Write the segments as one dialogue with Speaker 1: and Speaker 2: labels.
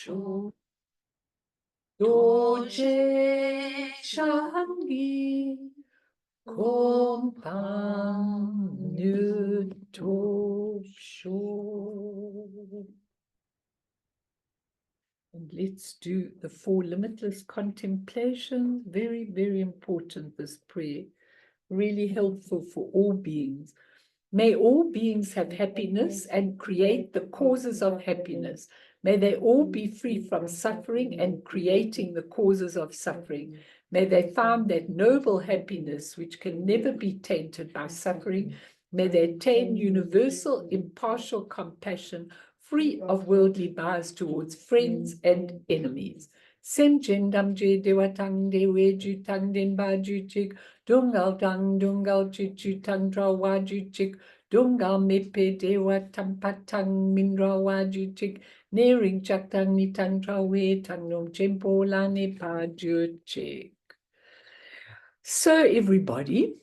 Speaker 1: sho. Doje shangi kompam nyuto sho. And let's do the 4 limitless contemplations. Very, very important, this prayer. Really helpful for all beings. May all beings have happiness and create the causes of happiness. May they all be free from suffering and creating the causes of suffering. May they find that noble happiness which can never be tainted by suffering. May they attain universal, impartial compassion, free of worldly bias towards friends and enemies. Senjendam je dewatang dewe jutang denba juchik, dungal tang dungal chichutang drawa juchik, dungal mepe dewa tampatang mindrawa juchik, nering chaktang nitang trawe tangnum chempo lane pa juchik. So everybody,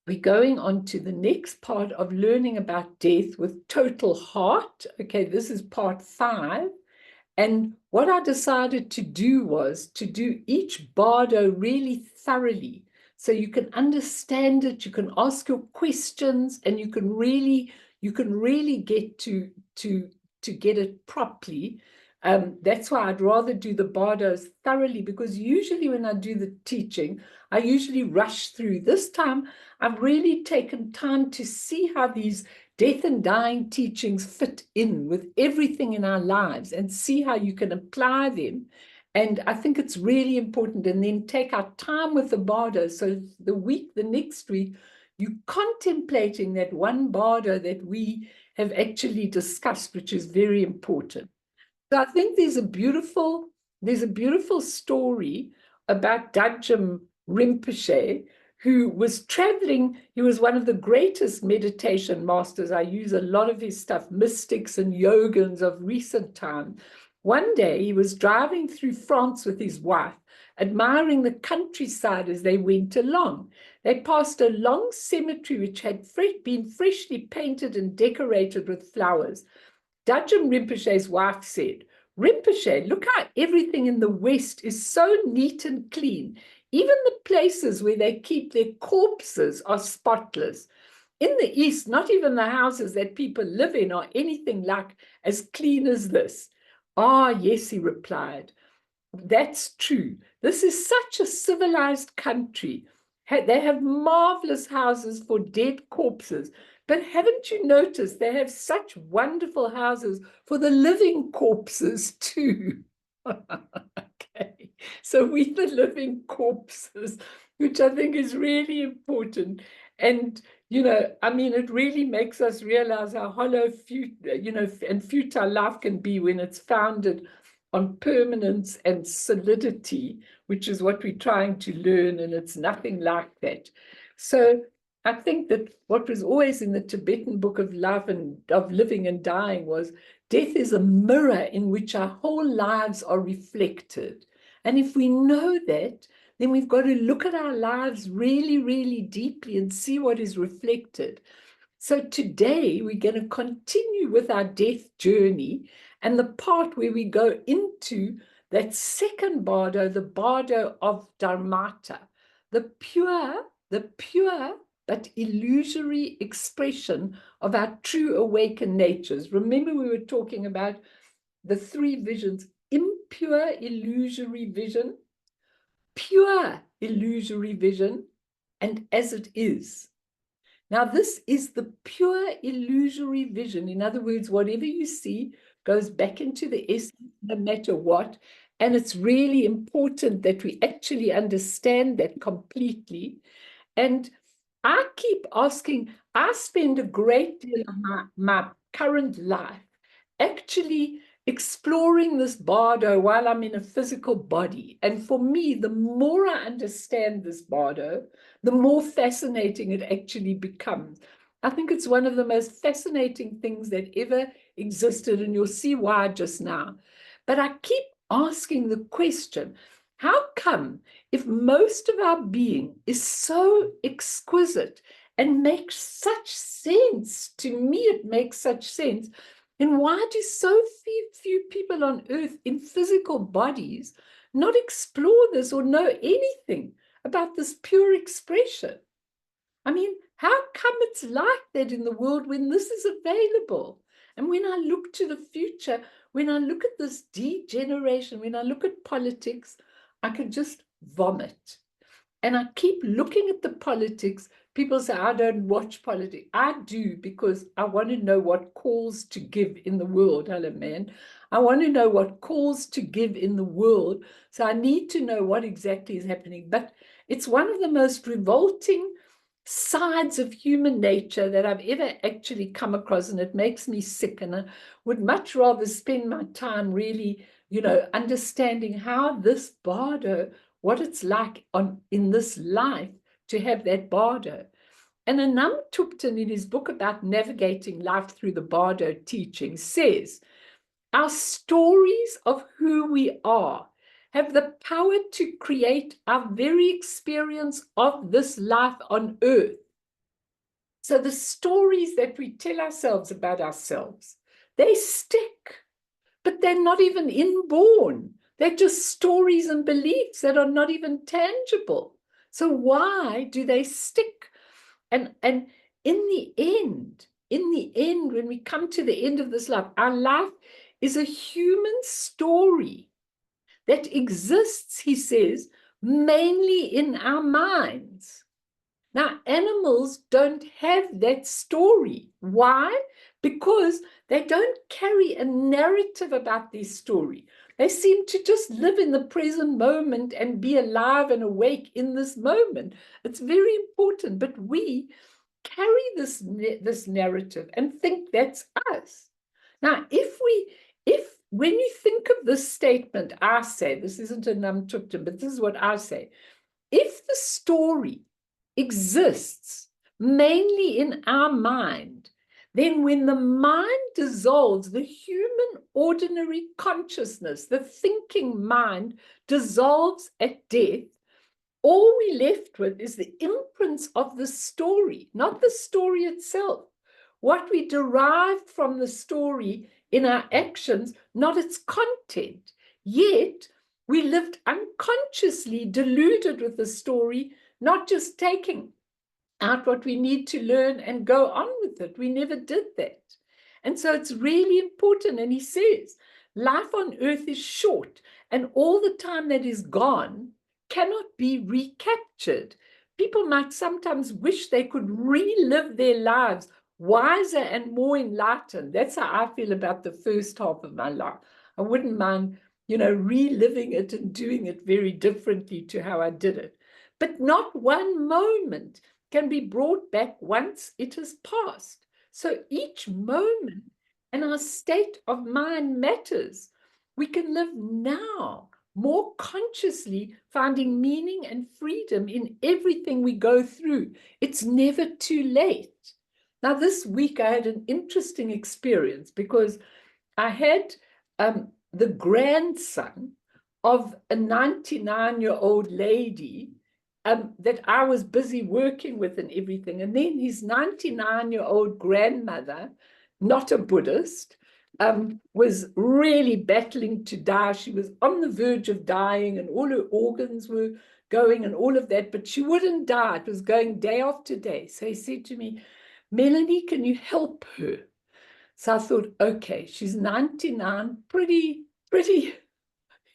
Speaker 1: we're going on to the next part of learning about death with total heart. Okay, this is part 5. And what I decided to do was to do each bardo really thoroughly, so you can understand it, you can ask your questions, and you can really get to get it properly. That's why I'd rather do the bardos thoroughly, because usually when I do the teaching, I usually rush through. This time, I've really taken time to see how these death and dying teachings fit in with everything in our lives and see how you can apply them. And I think it's really important. And then take our time with the bardo. So the next week, you're contemplating that one bardo that we have actually discussed, which is very important. So I think there's a beautiful story about Dajjam Rinpoche, who was traveling. He was one of the greatest meditation masters. I use a lot of his stuff, mystics and yogins of recent time. One day he was driving through France with his wife, admiring the countryside as they went along. They passed a long cemetery which had been freshly painted and decorated with flowers. Dajjam Rinpoche's wife said, "Rinpoche, look how everything in the West is so neat and clean. Even the places where they keep their corpses are spotless. In the East, not even the houses that people live in are anything like as clean as this." "Ah, yes," he replied. "That's true. This is such a civilized country. They have marvelous houses for dead corpses. But haven't you noticed they have such wonderful houses for the living corpses too?" Okay, so we the living corpses, which I think is really important. And, I mean, it really makes us realize how hollow, and futile life can be when it's founded on permanence and solidity, which is what we're trying to learn, and it's nothing like that. So I think that what was always in the Tibetan book of love and of living and dying was death is a mirror in which our whole lives are reflected. And if we know that, then we've got to look at our lives really, really deeply and see what is reflected. So today we're going to continue with our death journey, and the part where we go into that second bardo, the bardo of Dharmata, the pure but illusory expression of our true awakened natures. Remember, we were talking about the 3 visions: impure illusory vision, pure illusory vision, and as it is. Now, this is the pure illusory vision. In other words, whatever you see goes back into the essence, no matter what. And it's really important that we actually understand that completely. And I keep asking, I spend a great deal of my current life actually exploring this bardo while I'm in a physical body. And for me, the more I understand this bardo, the more fascinating it actually becomes. I think it's one of the most fascinating things that ever existed, and you'll see why just now. But I keep asking the question, how come, if most of our being is so exquisite and makes such sense, to me it makes such sense, And why do so few people on earth in physical bodies not explore this or know anything about this pure expression? I mean, how come it's like that in the world when this is available? And when I look to the future, when I look at this degeneration, when I look at politics, I can just vomit. And I keep looking at the politics. People say, I don't watch politics. I do, because I want to know what calls to give in the world. Hello, man. I want to know what calls to give in the world. So I need to know what exactly is happening. But it's one of the most revolting sides of human nature that I've ever actually come across, and it makes me sick. And I would much rather spend my time really, understanding how this Bardo, what it's like in this life to have that Bardo. And Anam Tupten, in his book about navigating life through the Bardo teaching, says, our stories of who we are have the power to create our very experience of this life on earth. So the stories that we tell ourselves about ourselves, they stick, but they're not even inborn. They're just stories and beliefs that are not even tangible. So why do they stick? And in the end, when we come to the end of this life, our life is a human story that exists, he says, mainly in our minds. Now, animals don't have that story. Why? Because they don't carry a narrative about their story. They seem to just live in the present moment and be alive and awake in this moment. It's very important, but we carry this narrative and think that's us. Now, when you think of this statement, I say, this isn't a Namtukta, but this is what I say. If the story exists mainly in our mind, then when the mind dissolves, the human ordinary consciousness, the thinking mind dissolves at death, all we're left with is the imprints of the story, not the story itself. What we derived from the story in our actions, not its content. Yet we lived unconsciously deluded with the story, not just taking out what we need to learn and go on with it. We never did that. And so it's really important. And he says, life on earth is short, and all the time that is gone cannot be recaptured. People might sometimes wish they could relive their lives wiser and more enlightened. That's how I feel about the first half of my life. I wouldn't mind, reliving it and doing it very differently to how I did it. But not one moment can be brought back once it has passed. So each moment and our state of mind matters. We can live now more consciously, finding meaning and freedom in everything we go through. It's never too late. Now, this week I had an interesting experience because I had the grandson of a 99-year-old lady that I was busy working with and everything. And then his 99-year-old grandmother, not a Buddhist, was really battling to die. She was on the verge of dying and all her organs were going and all of that, but she wouldn't die. It was going day after day. So he said to me, Melanie, can you help her? So I thought, okay, she's 99, pretty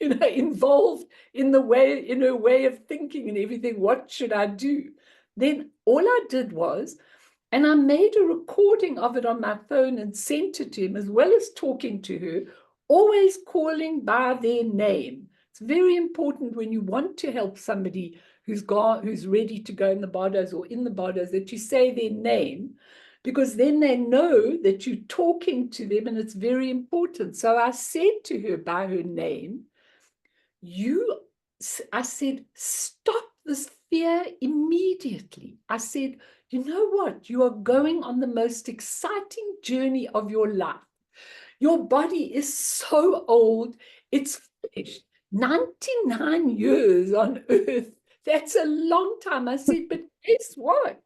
Speaker 1: involved in her way of thinking and everything. What should I do? Then all I did was, and I made a recording of it on my phone and sent it to him, as well as talking to her, always calling by their name. It's very important when you want to help somebody who's ready to go in the bardos or in the bardos, that you say their name, because then they know that you're talking to them, and it's very important. So I said to her by her name, I said, stop this fear immediately. I said, you know what? You are going on the most exciting journey of your life. Your body is so old, it's finished. 99 years on earth. That's a long time. I said, but guess what?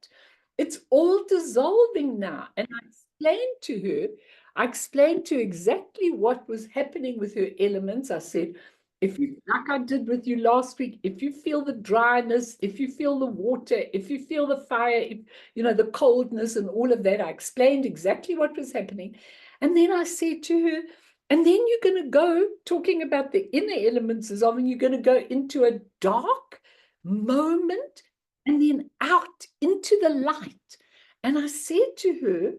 Speaker 1: It's all dissolving now. And I explained to her, I explained to her exactly what was happening with her elements. I said, if you, like I did with you last week, if you feel the dryness, if you feel the water, if you feel the fire, if, you know, the coldness and all of that, I explained exactly what was happening. And then I said to her, and then you're going to go, talking about the inner elements, is often you're going to go into a dark moment and then out into the light. And I said to her,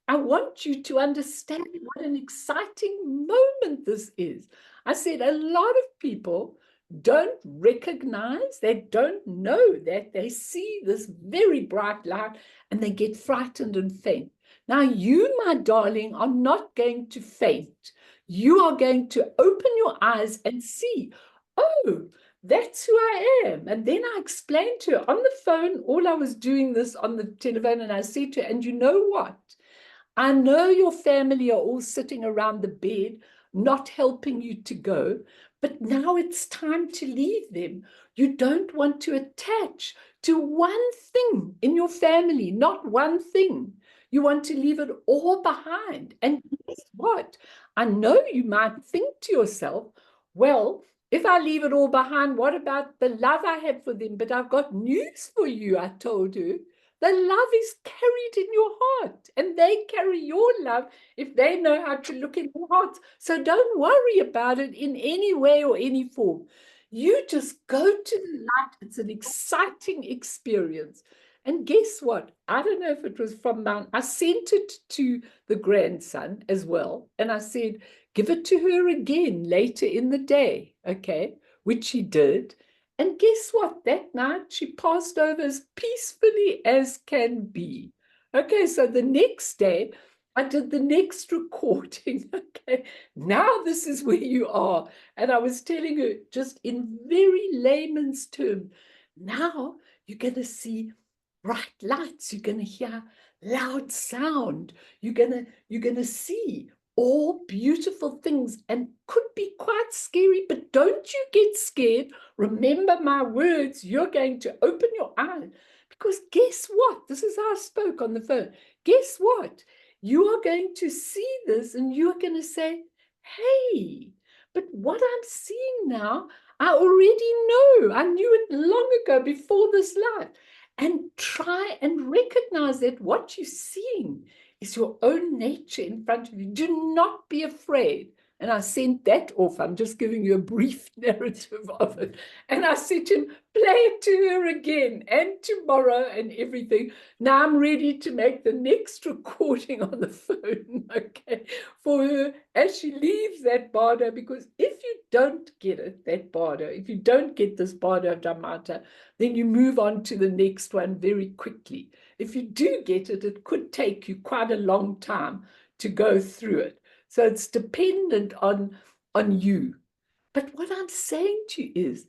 Speaker 1: I want you to understand what an exciting moment this is. I said, a lot of people don't recognize, they don't know that they see this very bright light and they get frightened and faint. Now, you, my darling, are not going to faint. You are going to open your eyes and see, oh, that's who I am. And then I explained to her on the phone, all I was doing this on the telephone, and I said to her, and you know what? I know your family are all sitting around the bed, not helping you to go, but now it's time to leave them. You don't want to attach to one thing in your family, not one thing. You want to leave it all behind. And guess what? I know you might think to yourself, well, if I leave it all behind, what about the love I have for them? But I've got news for you, I told her. The love is carried in your heart, and they carry your love if they know how to look in your heart. So don't worry about it in any way or any form. You just go to the light. It's an exciting experience. And guess what? I don't know if it was from Mount. I sent it to the grandson as well. And I said, give it to her again later in the day. Okay, which he did. And guess what? That night she passed over as peacefully as can be. Okay, so the next day I did the next recording. Okay, now this is where you are. And I was telling her just in very layman's terms, now you're going to see bright lights, you're going to hear loud sound, you're going to see all beautiful things, and could be quite scary, but don't you get scared. Remember my words. You're going to open your eyes, because guess what? This is how I spoke on the phone. Guess what? You are going to see this and you're going to say, hey, but what I'm seeing now, I already know. I knew it long ago before this life. And try and recognize that what you're seeing is your own nature in front of you. Do not be afraid. And I sent that off. I'm just giving you a brief narrative of it. And I said to him, play it to her again and tomorrow and everything. Now I'm ready to make the next recording on the phone, okay, for her as she leaves that Bardo, because if you don't get it, that Bardo, if you don't get this Bardo of Dharmata, then you move on to the next one very quickly. If you do get it, it could take you quite a long time to go through it. So it's dependent on you. But what I'm saying to you is,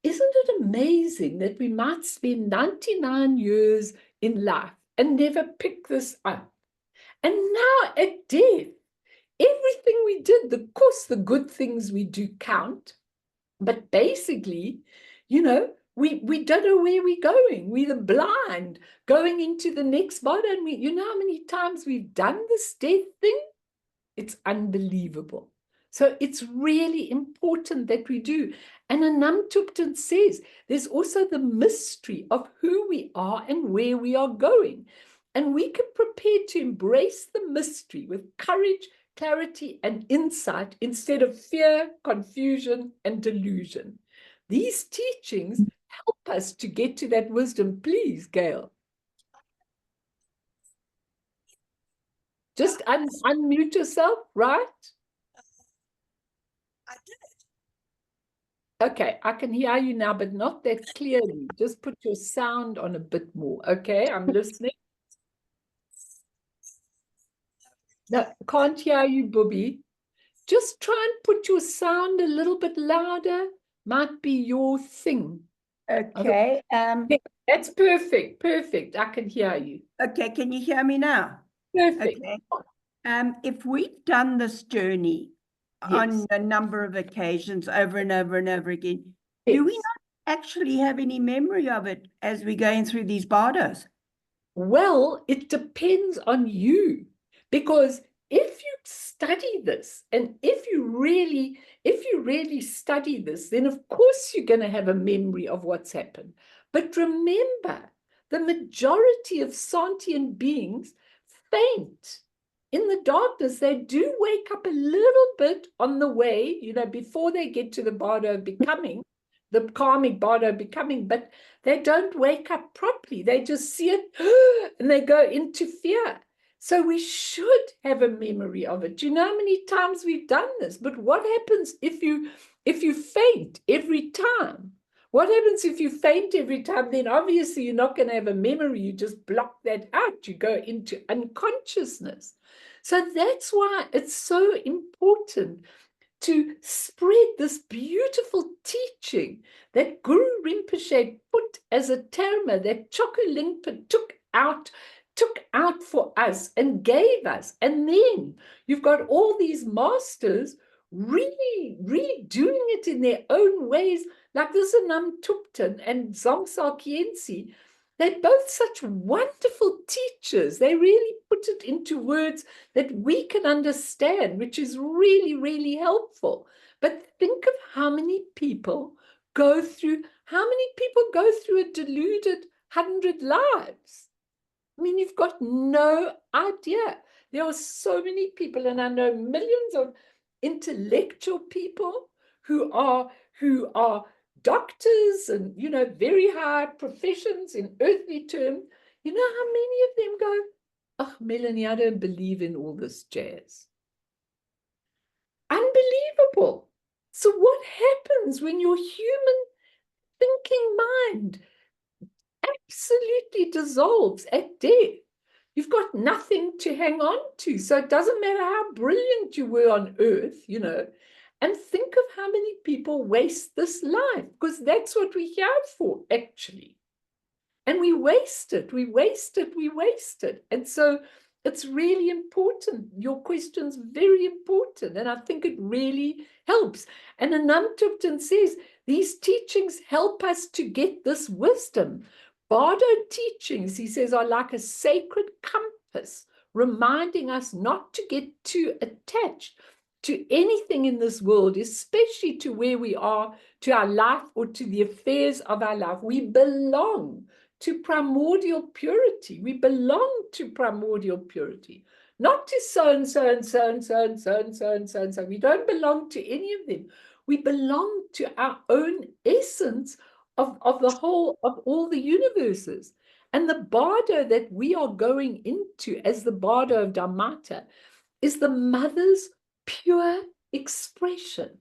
Speaker 1: isn't it amazing that we might spend 99 years in life and never pick this up? And now at death, everything we did, of course, the good things we do count, but basically, you know, we don't know where we're going. We're the blind going into the next body. And you know how many times we've done this death thing? It's unbelievable. So it's really important that we do. And Anam Tupten says there's also the mystery of who we are and where we are going. And we can prepare to embrace the mystery with courage, clarity, and insight instead of fear, confusion, and delusion. These teachings help us to get to that wisdom. Please, Gail. Just unmute yourself, right?
Speaker 2: I did.
Speaker 1: Okay, I can hear you now, but not that clearly. Just put your sound on a bit more. Okay, I'm listening. No, can't hear you, Booby. Just try and put your sound a little bit louder. Might be your thing.
Speaker 2: Okay.
Speaker 1: That's perfect. Perfect. I can hear you.
Speaker 2: Okay, can you hear me now?
Speaker 1: Perfect.
Speaker 2: Okay. If we've done this journey on a number of occasions over and over and over again, do we not actually have any memory of it as we're going through these bardos?
Speaker 1: Well, it depends on you, because if you study this, and if you really study this, then of course you're going to have a memory of what's happened. But remember, the majority of sentient beings faint in the darkness. They do wake up a little bit on the way, before they get to the Bardo of becoming, the karmic Bardo of becoming, but they don't wake up properly. They just see it and they go into fear. So we should have a memory of it. Do you know how many times we've done this? But what happens if you faint every time? What happens if you faint every time? Then obviously you're not going to have a memory. You just block that out. You go into unconsciousness. So that's why it's so important to spread this beautiful teaching that Guru Rinpoche put as a terma, that Choku Lingpa took out for us and gave us. And then you've got all these masters really doing it in their own ways, like this Anam Tupten and Zomsa Khyentse. They're both such wonderful teachers. They really put it into words that we can understand, which is really, really helpful. But think of how many people go through a deluded 100 lives. I mean, you've got no idea. There are so many people, and I know millions of intellectual people who are doctors and, very high professions in earthly terms. You know how many of them go, "Oh, Melanie, I don't believe in all this jazz." Unbelievable. So what happens when your human thinking mind absolutely dissolves at death? You've got nothing to hang on to. So it doesn't matter how brilliant you were on earth, and think of how many people waste this life, because that's what we're here for, actually. And we waste it. And so it's really important. Your question's very important. And I think it really helps. And Anam Tupten says, these teachings help us to get this wisdom. Bardo teachings, he says, are like a sacred compass, reminding us not to get too attached to anything in this world, especially to where we are, to our life, or to the affairs of our life. We belong to primordial purity. We belong to primordial purity, not to so and so and so and so and so and so and so and so. We don't belong to any of them. We belong to our own essence of the whole, of all the universes. And the Bardo that we are going into as the Bardo of Dharmata is the mother's pure expression.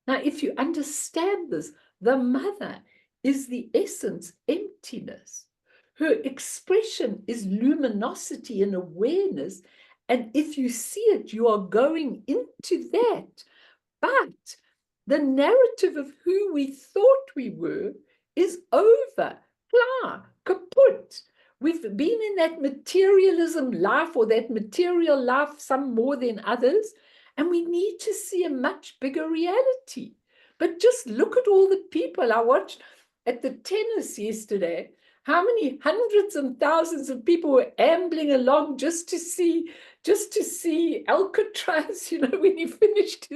Speaker 1: Now, if you understand this, the mother is the essence, emptiness. Her expression is luminosity and awareness. And if you see it, you are going into that. But the narrative of who we thought we were is over. Klar, kaput. We've been in that materialism life, or that material life, some more than others, and we need to see a much bigger reality. But just look at all the people. I watched at the tennis yesterday, how many hundreds and thousands of people were ambling along just to see Alcatraz, when he finished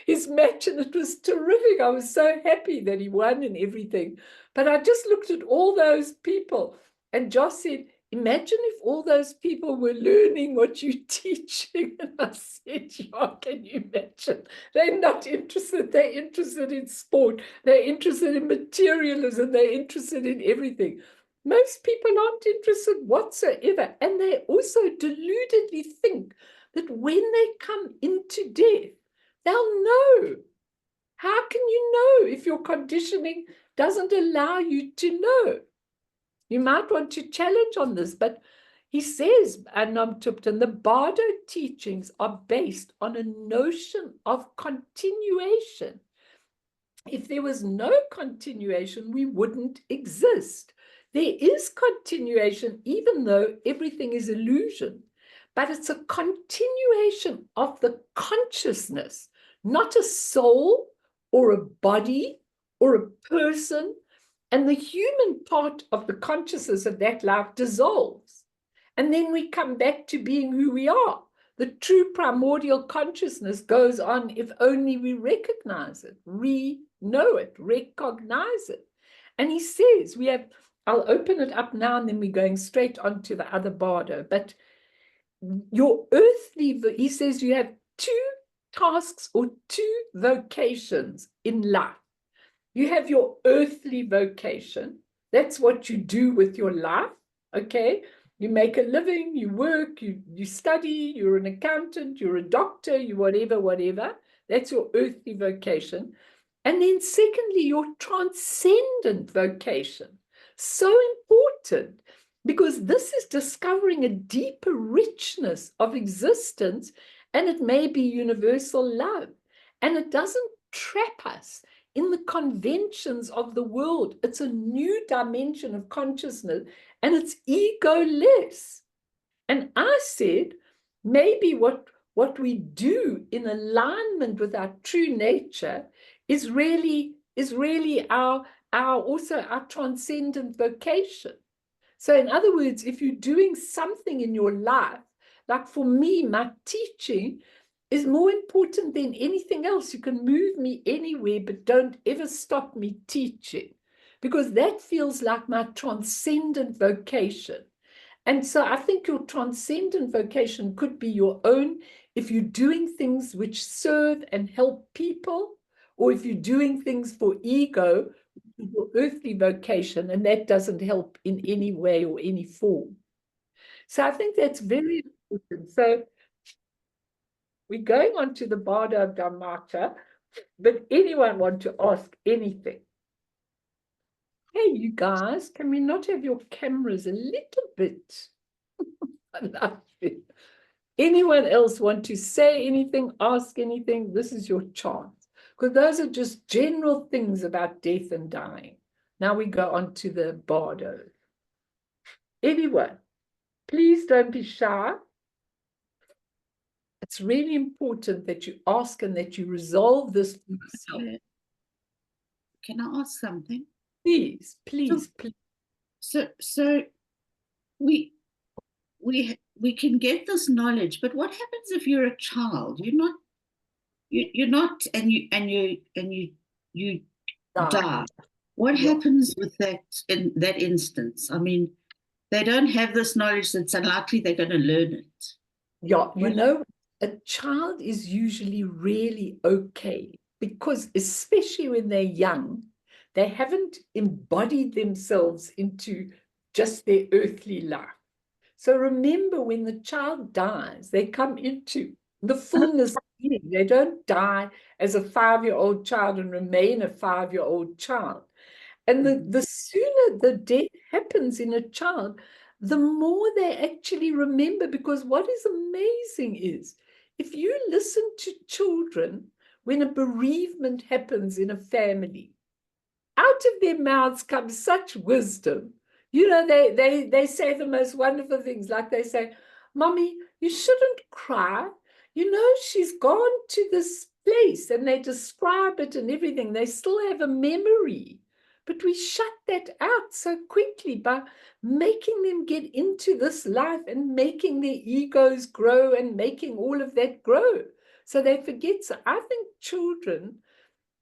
Speaker 1: his match, and it was terrific. I was so happy that he won and everything. But I just looked at all those people, and Josh said, imagine if all those people were learning what you're teaching. And I said, yeah, can you imagine? They're not interested. They're interested in sport. They're interested in materialism. They're interested in everything. Most people aren't interested whatsoever. And they also deludedly think that when they come into death, they'll know. How can you know if your conditioning doesn't allow you to know? You might want to challenge on this, but he says, Anam Tupten, the Bardo teachings are based on a notion of continuation. If there was no continuation, we wouldn't exist. There is continuation, even though everything is illusion, but it's a continuation of the consciousness, not a soul or a body or a person. And the human part of the consciousness of that life dissolves. And then we come back to being who we are, The true primordial consciousness goes on if only we recognize it, know it, recognize it. And he says, I'll open it up now and then we're going straight on to the other Bardo. But your earthly, he says you have two tasks or two vocations in life. You have your earthly vocation. That's what you do with your life, okay? You make a living, you work, you study, you're an accountant, you're a doctor, you whatever. That's your earthly vocation. And then secondly, your transcendent vocation. So important, because this is discovering a deeper richness of existence, and it may be universal love. And it doesn't trap us in the conventions of the world. It's a new dimension of consciousness, and it's egoless. And I said, maybe what we do in alignment with our true nature is really our also our transcendent vocation. So in other words, if you're doing something in your life, like for me, my teaching is more important than anything else. You can move me anywhere, but don't ever stop me teaching, because that feels like my transcendent vocation. And so I think your transcendent vocation could be your own if you're doing things which serve and help people, or if you're doing things for ego, your earthly vocation, and that doesn't help in any way or any form. So I think that's very important. So we're going on to the Bardo of Dharmata, but anyone want to ask anything? Hey, you guys, can we not have your cameras a little bit? I love it. Anyone else want to say anything, ask anything? This is your chance. Because those are just general things about death and dying. Now we go on to the Bardo. Anyone, please don't be shy. It's really important that you ask and that you resolve this for yourself.
Speaker 3: Can I ask something?
Speaker 1: Please.
Speaker 3: So we can get this knowledge, but what happens if you're a child? You're not, and you die. What happens with that in that instance? I mean, they don't have this knowledge. It's unlikely they're going to learn it.
Speaker 1: Yeah, you know, a child is usually really okay, because especially when they're young, they haven't embodied themselves into just their earthly life. So remember, when the child dies, they come into the fullness of being. They don't die as a 5-year-old child and remain a 5-year-old child. And the sooner the death happens in a child, the more they actually remember. Because what is amazing is, if you listen to children when a bereavement happens in a family, out of their mouths comes such wisdom. You know, they say the most wonderful things, like they say, "Mommy, you shouldn't cry. You know, she's gone to this place," and they describe it and everything. They still have a memory. But we shut that out so quickly by making them get into this life and making their egos grow and making all of that grow. So they forget. So I think children,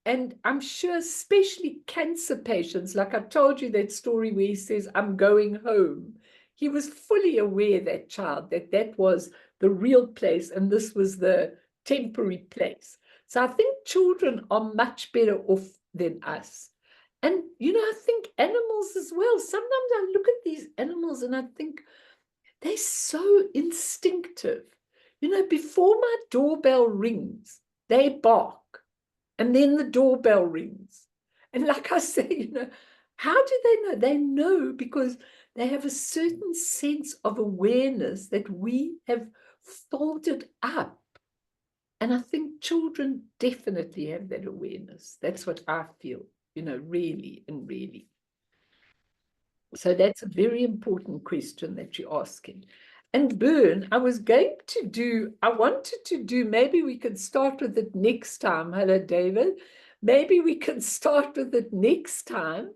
Speaker 1: and I'm sure especially cancer patients, like I told you that story where he says, "I'm going home." He was fully aware, that child, that that was the real place and this was the temporary place. So I think children are much better off than us. And, you know, I think animals as well. Sometimes I look at these animals and I think they're so instinctive. You know, before my doorbell rings, they bark. And then the doorbell rings. And like I say, you know, how do they know? They know because they have a certain sense of awareness that we have folded up. And I think children definitely have that awareness. That's what I feel, you know, really and really. So that's a very important question that you're asking. And Bern, I wanted to do, maybe we could start with it next time. Hello, David. Maybe we can start with it next time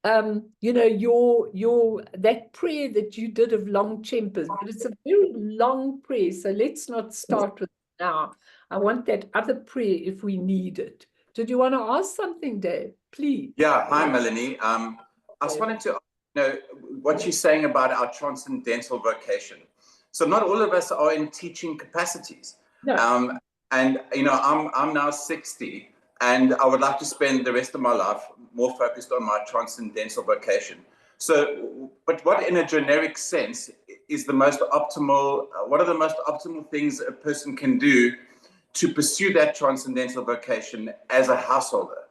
Speaker 1: you know, that prayer that you did of long chempers, but it's a very long prayer, so let's not start with it now. I want that other prayer if we need it. Did you want to ask something, Dave? Please.
Speaker 4: Yeah, hi, Melanie. I just wanted to know what you're saying about our transcendental vocation. So not all of us are in teaching capacities.
Speaker 1: No.
Speaker 4: And, you know, I'm now 60, and I would like to spend the rest of my life more focused on my transcendental vocation. So, but what in a generic sense is the most optimal, what are the most optimal things a person can do to pursue that transcendental vocation as a householder?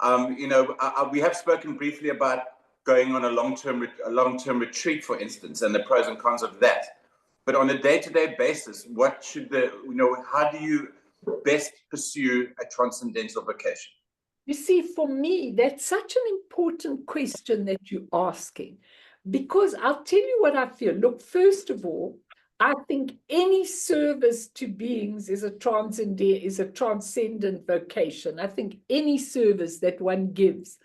Speaker 4: You know, we have spoken briefly about going on a long-term retreat, for instance, and the pros and cons of that. But on a day-to-day basis, what should how do you best pursue a transcendental vocation?
Speaker 1: You see, for me, that's such an important question that you're asking, because I'll tell you what I feel. Look, first of all, I think any service to beings is a transcendent vocation. I think any service that one gives.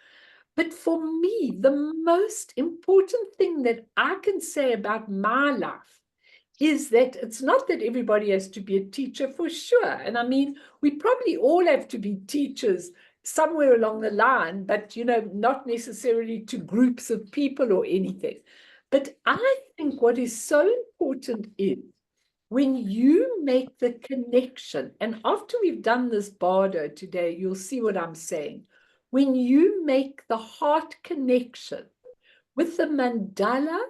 Speaker 1: But for me, the most important thing that I can say about my life is that it's not that everybody has to be a teacher, for sure. And I mean, we probably all have to be teachers somewhere along the line, but, you know, not necessarily to groups of people or anything. But I think what is so important is when you make the connection, and after we've done this Bardo today, you'll see what I'm saying. When you make the heart connection with the mandala,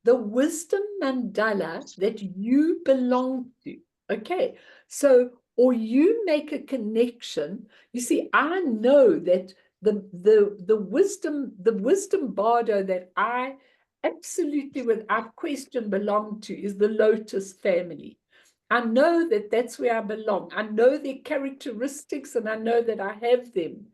Speaker 1: the wisdom mandala that you belong to. Okay, so, or you make a connection. You see, I know that the wisdom Bardo that I absolutely without question belong to is the Lotus family. I know that that's where I belong. I know their characteristics and I know that I have them.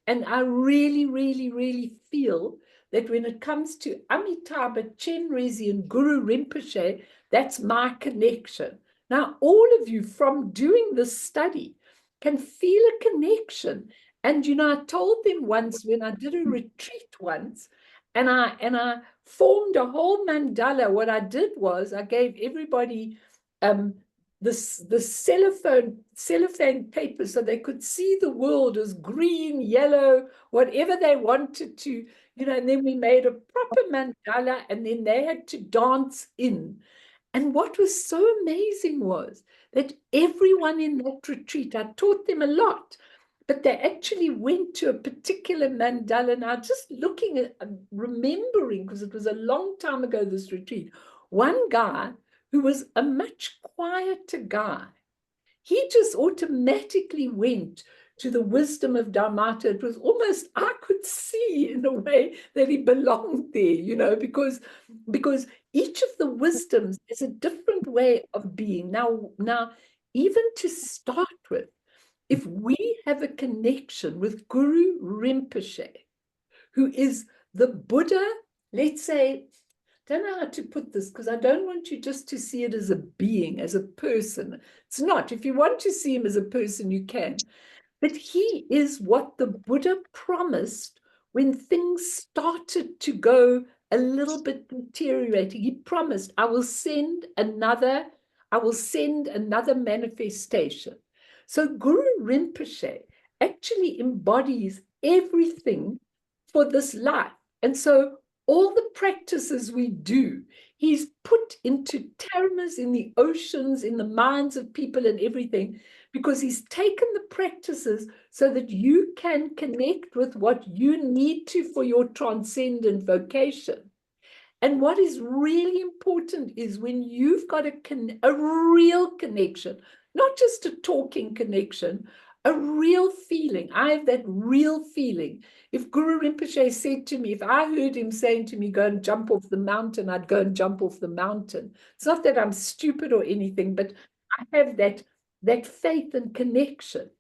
Speaker 1: And I really, really, really feel that when it comes to Amitabha, Chenrezig, and Guru Rinpoche, that's my connection. Now, all of you from doing this study can feel a connection. And, you know, I told them once when I did a retreat once, and I formed a whole mandala. What I did was I gave everybody this cellophane paper so they could see the world as green, yellow, whatever they wanted to, you know, and then we made a proper mandala and then they had to dance in. And what was so amazing was that everyone in that retreat, I taught them a lot, but they actually went to a particular mandala. Now, just looking at, remembering, because it was a long time ago, this retreat, one guy who was a much quieter guy, he just automatically went to the wisdom of Dharmata. It was almost, I could see in a way that he belonged there, you know, because each of the wisdoms is a different way of being. Now, even to start with, if we have a connection with Guru Rinpoche, who is the Buddha, let's say, don't know how to put this because I don't want you just to see it as a being, as a person. It's not. If you want to see him as a person, you can. But he is what the Buddha promised when things started to go a little bit deteriorating. He promised, I will send another manifestation. So Guru Rinpoche actually embodies everything for this life. And so all the practices we do, he's put into dharmas in the oceans, in the minds of people and everything, because he's taken the practices so that you can connect with what you need to for your transcendent vocation. And what is really important is when you've got a real connection, not just a talking connection, a real feeling. I have that real feeling. If Guru Rinpoche said to me, if I heard him saying to me, go and jump off the mountain, I'd go and jump off the mountain. It's not that I'm stupid or anything, but I have that faith and connection.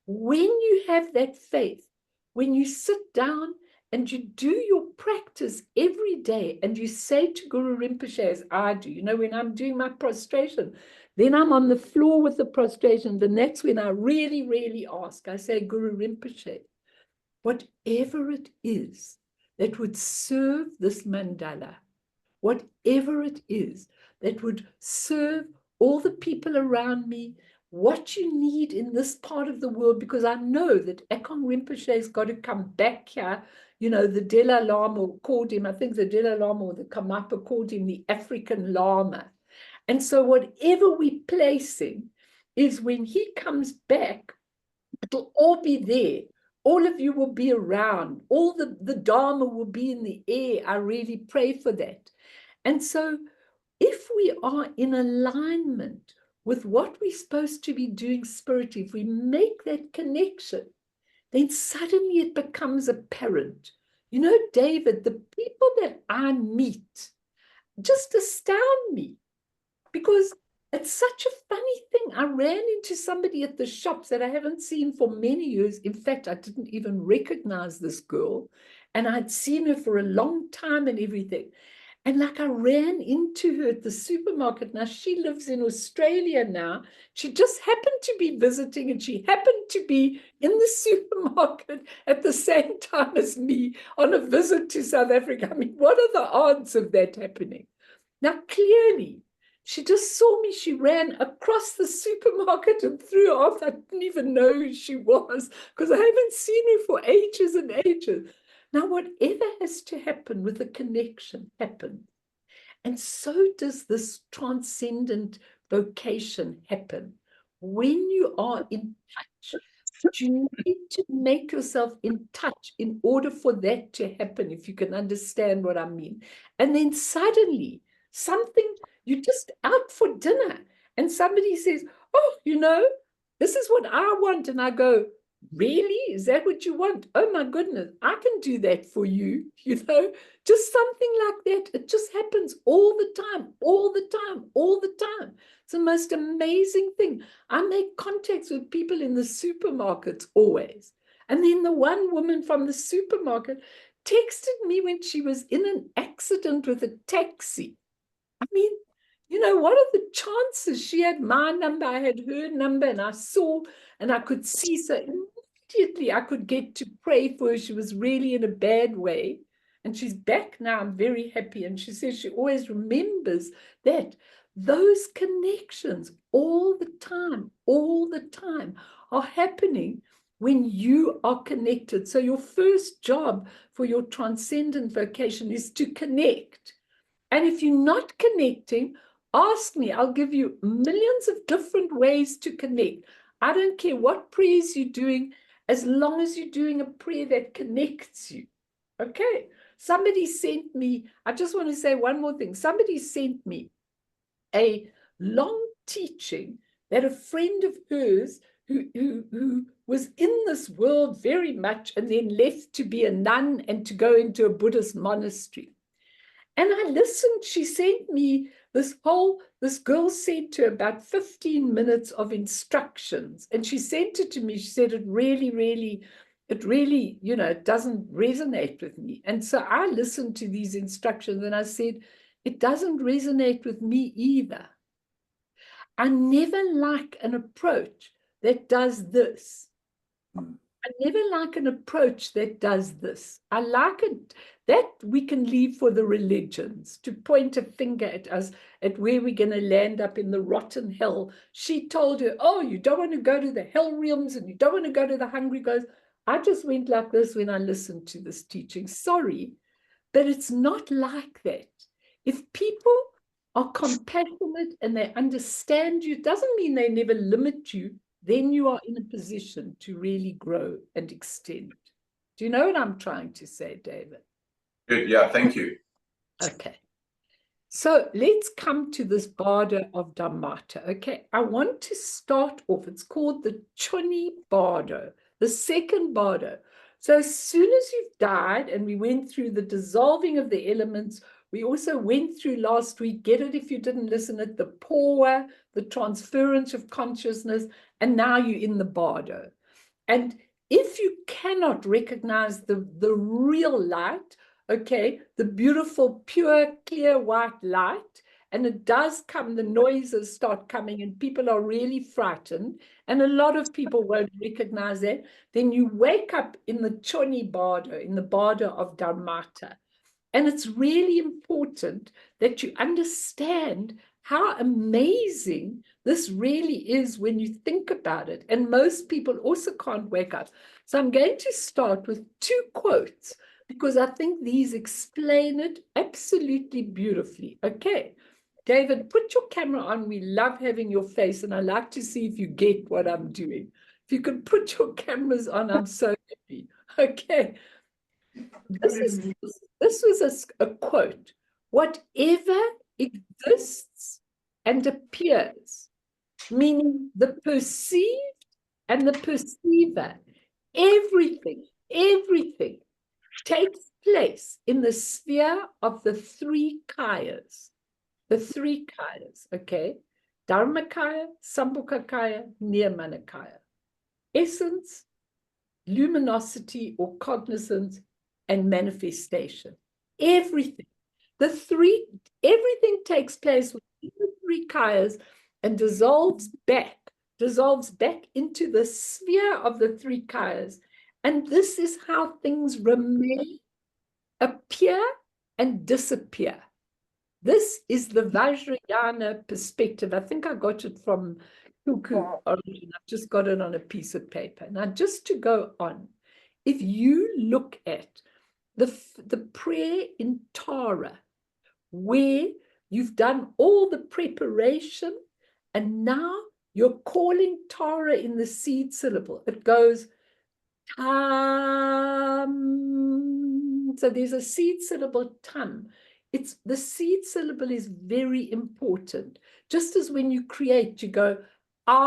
Speaker 1: When you have that faith, when you sit down and you do your practice every day and you say to Guru Rinpoche, as I do, you know, when I'm doing my prostration, then I'm on the floor with the prostration, then that's when I really, really ask. I say, Guru Rinpoche, whatever it is that would serve this mandala, whatever it is, that would serve all the people around me, what you need in this part of the world, because I know that Akon Rinpoche's got to come back here. You know, the Dalai Lama called him, I think the Dalai Lama or the Karmapa called him the African Lama. And so whatever we place him is when he comes back, it'll all be there. All of you will be around. All the Dharma will be in the air. I really pray for that. And so if we are in alignment with what we're supposed to be doing spiritually, if we make that connection, then suddenly it becomes apparent. You know, David, the people that I meet just astound me, because it's such a funny thing. I ran into somebody at the shops that I haven't seen for many years. In fact, I didn't even recognize this girl, and I'd seen her for a long time and everything. And like I ran into her at the supermarket. Now she lives in Australia now. She just happened to be visiting, and she happened to be in the supermarket at the same time as me on a visit to South Africa. I mean, what are the odds of that happening? Now, clearly, she just saw me. She ran across the supermarket and threw off. I didn't even know who she was because I haven't seen her for ages and ages. Now, whatever has to happen with the connection happens. And so does this transcendent vocation happen. When you are in touch, you need to make yourself in touch in order for that to happen, if you can understand what I mean. And then suddenly, something, you're just out for dinner, and somebody says, oh, you know, this is what I want. And I go, really? Is that what you want? Oh my goodness, I can do that for you, you know, just something like that. It just happens all the time, all the time, all the time. It's the most amazing thing. I make contacts with people in the supermarkets always. And then the one woman from the supermarket texted me when she was in an accident with a taxi. I mean, you know, what are the chances? She had my number, I had her number, and I saw, and I could see, so immediately I could get to pray for her. She was really in a bad way, and she's back now. I'm very happy. And she says she always remembers that those connections all the time are happening when you are connected. So your first job for your transcendent vocation is to connect. And if you're not connecting, ask me. I'll give you millions of different ways to connect. I don't care what prayers you're doing, as long as you're doing a prayer that connects you. Okay. Somebody sent me, I just want to say one more thing. Somebody sent me a long teaching that a friend of hers who was in this world very much and then left to be a nun and to go into a Buddhist monastery. And I listened. She sent me this girl sent her about 15 minutes of instructions, and she sent it to me. She said, it really, you know, it doesn't resonate with me. And so I listened to these instructions and I said, it doesn't resonate with me either. I never like an approach that does this. I never like an approach that does this. I like it that we can leave for the religions to point a finger at us, at where we're going to land up in the rotten hell. She told her, oh, you don't want to go to the hell realms and you don't want to go to the hungry ghosts. I just went like this when I listened to this teaching. Sorry, but it's not like that. If people are compassionate and they understand you, it doesn't mean they never limit you. Then you are in a position to really grow and extend. Do you know what I'm trying to say, David?
Speaker 4: Good, yeah, thank you.
Speaker 1: Okay. So let's come to this Bardo of Dharmata. Okay, I want to start off. It's called the Chuni Bardo, the second Bardo. So as soon as you've died, and we went through the dissolving of the elements, we also went through last week, get it if you didn't listen, at the Pawa, the transference of consciousness, and now you're in the Bardo. And if you cannot recognize the real light, okay, the beautiful, pure, clear white light, and it does come, the noises start coming and people are really frightened, and a lot of people won't recognize that, then you wake up in the Choni Bardo, in the Bardo of Dharmata. And it's really important that you understand how amazing this really is when you think about it. And most people also can't wake up. So I'm going to start with 2 quotes because I think these explain it absolutely beautifully. Okay, David, put your camera on. We love having your face, and I like to see if you get what I'm doing. If you can put your cameras on, I'm so happy. Okay. This was a quote. Whatever exists and appears, meaning the perceived and the perceiver, everything takes place in the sphere of the 3 kayas. The 3 kayas, okay? Dharmakaya, Sambhogakaya, Nirmanakaya. Essence, luminosity or cognizance, and manifestation. Everything. Everything takes place within the 3 kayas and dissolves back into the sphere of the 3 kayas. And this is how things remain, appear, and disappear. This is the Vajrayana perspective. I think I got it from Kuku origin. I've just got it on a piece of paper. Now, just to go on, if you look at the prayer in Tara, where you've done all the preparation, and now you're calling Tara in the seed syllable. It goes tam. So there's a seed syllable tam. The seed syllable is very important. Just as when you create, you go ah,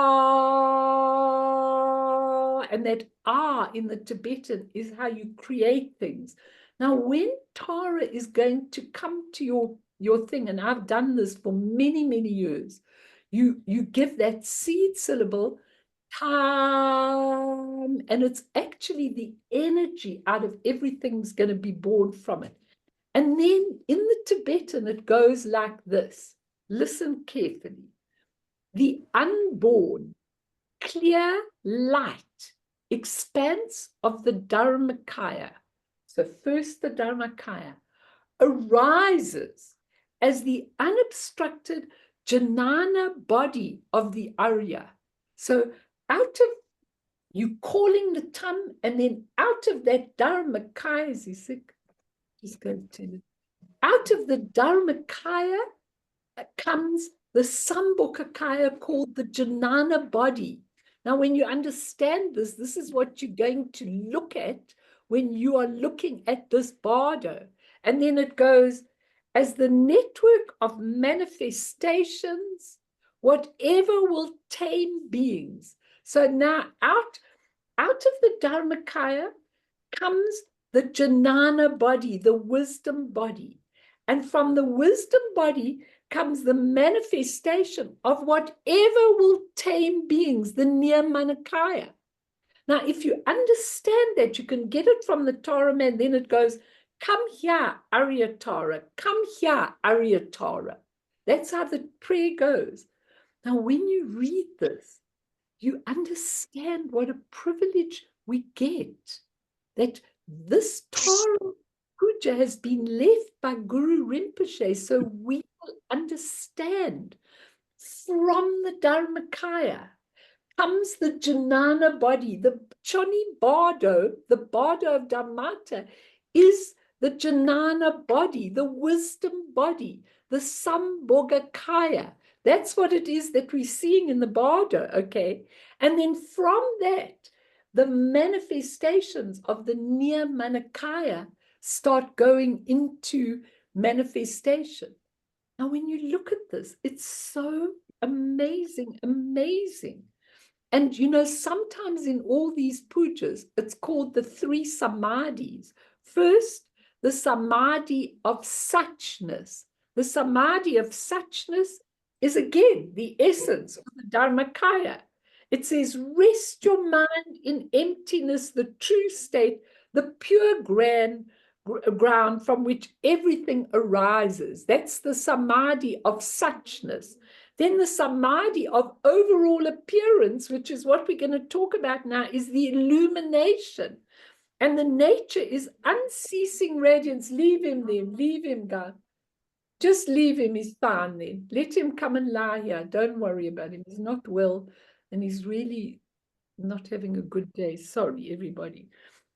Speaker 1: and that ah in the Tibetan is how you create things. Now, when Tara is going to come to your thing, and I've done this for many, many years, you give that seed syllable tam, and it's actually the energy out of everything's going to be born from it. And then in the Tibetan, it goes like this. Listen carefully. The unborn, clear light, expanse of the Dharmakaya. So first the Dharmakaya arises as the unobstructed jnana body of the Arya. So out of you calling the tam, and then out of that Dharmakaya, is he sick? Just going to tell you. Out of the Dharmakaya comes the Sambhogakaya called the jnana body. Now, when you understand this, this is what you're going to look at when you are looking at this bardo. And then it goes, as the network of manifestations, whatever will tame beings. So now out of the Dharmakaya comes the jnana body, the wisdom body. And from the wisdom body comes the manifestation of whatever will tame beings, the Nirmanakaya. Now, if you understand that, you can get it from the Torah, and then it goes, come here, Arya Torah, come here, Arya Torah. That's how the prayer goes. Now, when you read this, you understand what a privilege we get, that this Torah Puja has been left by Guru Rinpoche, so we will understand from the Dharmakaya comes the jnana body, the Choni Bardo, the Bardo of Dharmata is the jnana body, the wisdom body, the Sambhogakaya. That's what it is that we're seeing in the Bardo, okay? And then from that, the manifestations of the Nirmanakaya start going into manifestation. Now, when you look at this, it's so amazing, amazing. And, you know, sometimes in all these pujas, it's called the 3 samadhis. First, the samadhi of suchness. The samadhi of suchness is, again, the essence of the Dharmakaya. It says, rest your mind in emptiness, the true state, the pure grand, ground from which everything arises. That's the samadhi of suchness. Then the samadhi of overall appearance, which is what we're going to talk about now, is the illumination. And the nature is unceasing radiance. Leave him there. Leave him, God. Just leave him. He's fine then. Let him come and lie here. Don't worry about him. He's not well, and he's really not having a good day. Sorry, everybody.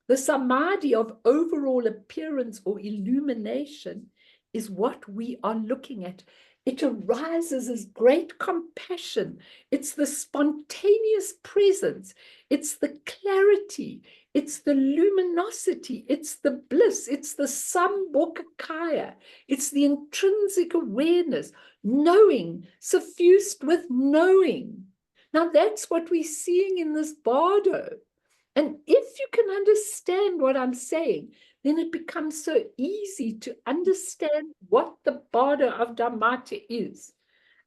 Speaker 1: The samadhi of overall appearance or illumination is what we are looking at. It arises as great compassion. It's the spontaneous presence. It's the clarity. It's the luminosity. It's the bliss. It's the sambhokakaya. It's the intrinsic awareness, knowing, suffused with knowing. Now that's what we're seeing in this bardo. And if you can understand what I'm saying, then it becomes so easy to understand what the Bardo of Dharmata is.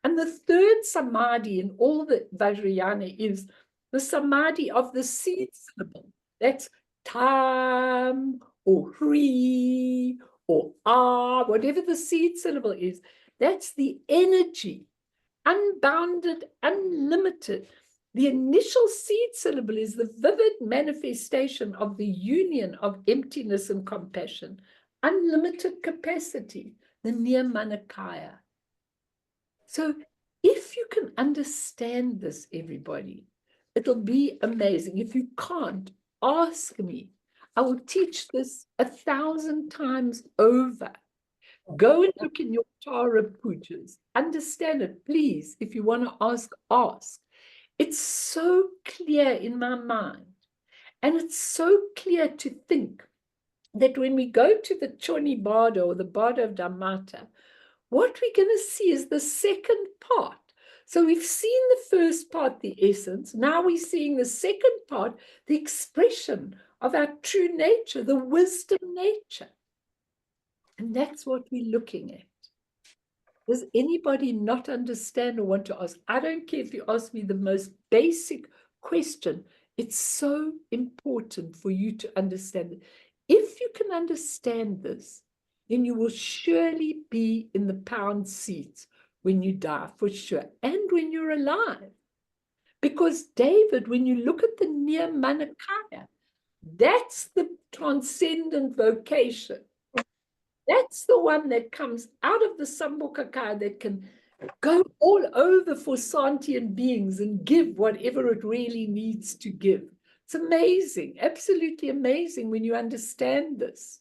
Speaker 1: And the third samadhi in all the Vajrayana is the samadhi of the seed syllable. That's tam or hri or ah, whatever the seed syllable is. That's the energy, unbounded, unlimited. The initial seed syllable is the vivid manifestation of the union of emptiness and compassion, unlimited capacity, the nirmanakaya. So if you can understand this, everybody, it'll be amazing. If you can't, ask me. I will teach this 1,000 times over. Go and look in your Tara Pujas. Understand it, please. If you want to ask, ask. It's so clear in my mind. And it's so clear to think that when we go to the Choni Bardo or the Bardo of Dharmata, what we're going to see is the second part. So we've seen the first part, the essence. Now we're seeing the second part, the expression of our true nature, the wisdom nature. And that's what we're looking at. Does anybody not understand or want to ask? I don't care if you ask me the most basic question. It's so important for you to understand it. If you can understand this, then you will surely be in the pound seats when you die, for sure, and when you're alive. Because David, when you look at the Nirmanakaya, that's the transcendent vocation. That's the one that comes out of the Sambhokakaya that can go all over for sentient beings and give whatever it really needs to give. It's amazing, absolutely amazing when you understand this.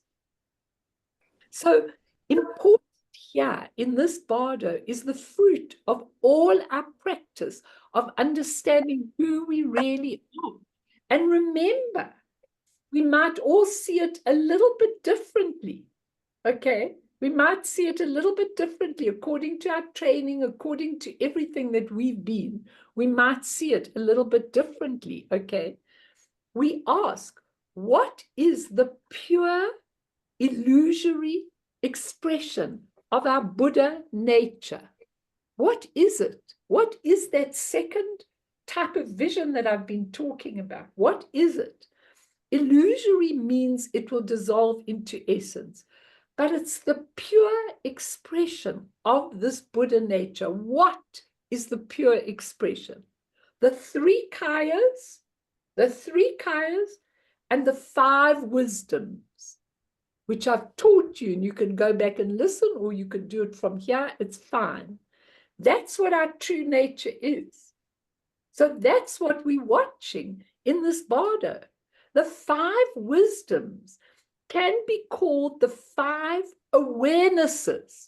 Speaker 1: So important here in this bardo is the fruit of all our practice of understanding who we really are. And remember, we might all see it a little bit differently. Okay, we might see it a little bit differently according to our training, according to everything that we've been. We might see it a little bit differently. Okay, we ask, what is the pure, illusory expression of our Buddha nature? What is it? What is that second type of vision that I've been talking about? What is it? Illusory means it will dissolve into essence. But it's the pure expression of this Buddha nature. What is the pure expression? The three kayas, and the 5 wisdoms, which I've taught you, and you can go back and listen, or you can do it from here. It's fine. That's what our true nature is. So that's what we're watching in this bardo. The 5 wisdoms can be called the 5 awarenesses.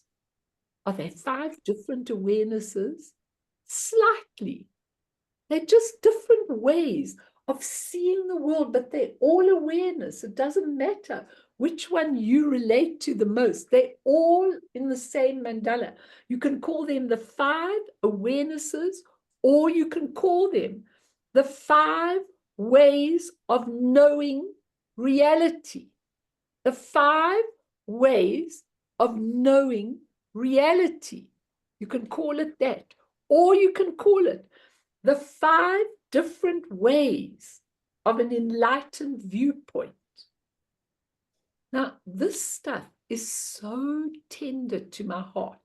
Speaker 1: Are there 5 different awarenesses? Slightly. They're just different ways of seeing the world, but they're all awareness. It doesn't matter which one you relate to the most. They're all in the same mandala. You can call them the 5 awarenesses, or you can call them the 5 ways of knowing reality. The 5 ways of knowing reality. You can call it that, or you can call it the 5 different ways of an enlightened viewpoint. Now, this stuff is so tender to my heart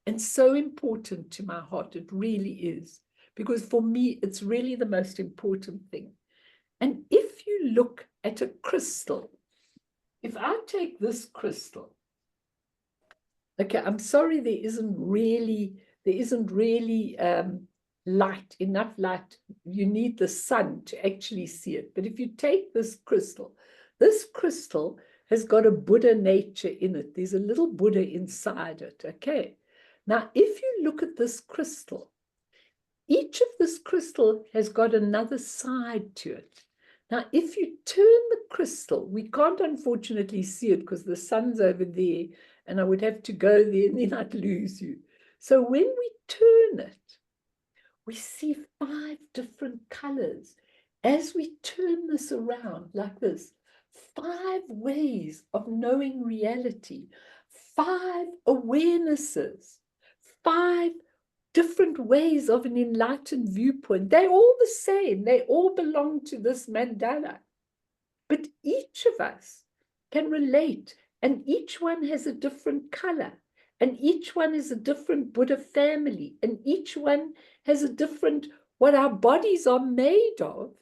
Speaker 1: and so important to my heart. It really is. Because for me, it's really the most important thing. And if you look at a crystal, if I take this crystal, okay, I'm sorry, there isn't really light, enough light. You need the sun to actually see it. But if you take this crystal has got a Buddha nature in it. There's a little Buddha inside it, okay? Now, if you look at this crystal, each of this crystal has got another side to it. Now, if you turn the crystal, we can't unfortunately see it because the sun's over there and I would have to go there and then I'd lose you. So when we turn it, we see 5 different colors. As we turn this around like this, 5 ways of knowing reality, 5 awarenesses, 5 different ways of an enlightened viewpoint. They're all the same. They all belong to this mandala. But each of us can relate, and each one has a different color, and each one is a different Buddha family, and each one has a different, what our bodies are made of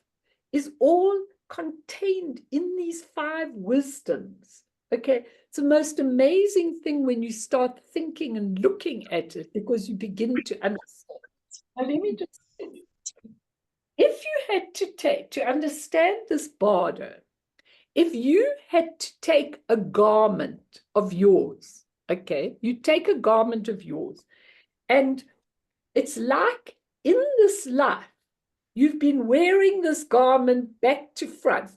Speaker 1: is all contained in these 5 wisdoms. Okay, it's the most amazing thing when you start thinking and looking at it, because you begin to understand. Now, let me just say, if you had to understand this Bardo, if you had to take a garment of yours, okay, you take a garment of yours, and it's like in this life, you've been wearing this garment back to front.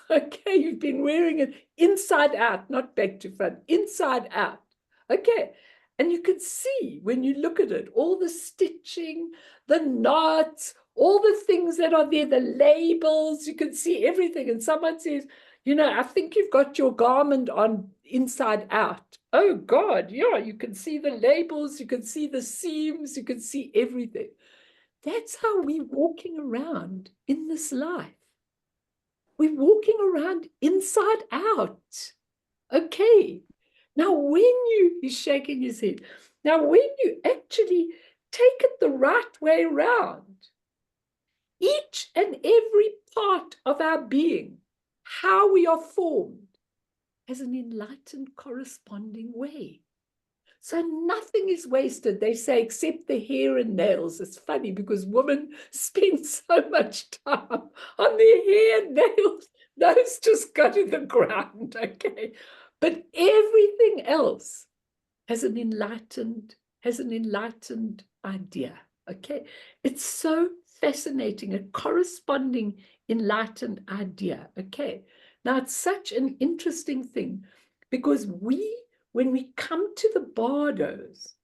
Speaker 1: Okay, you've been wearing it inside out, not back to front, inside out. Okay, and you can see when you look at it, all the stitching, the knots, all the things that are there, the labels, you can see everything. And someone says, you know, I think you've got your garment on inside out. Oh God, yeah, you can see the labels, you can see the seams, you can see everything. That's how we're walking around in this life. We're walking around inside out. Okay. Now, when he's shaking his head. Now, when you actually take it the right way around, each and every part of our being, how we are formed, has an enlightened corresponding way. So nothing is wasted, they say, except the hair and nails. It's funny because women spend so much time on their hair and nails. Those just go to the ground, okay? But everything else has an enlightened idea, okay? It's so fascinating, a corresponding enlightened idea, okay? Now, it's such an interesting thing because when we come to the Bardos,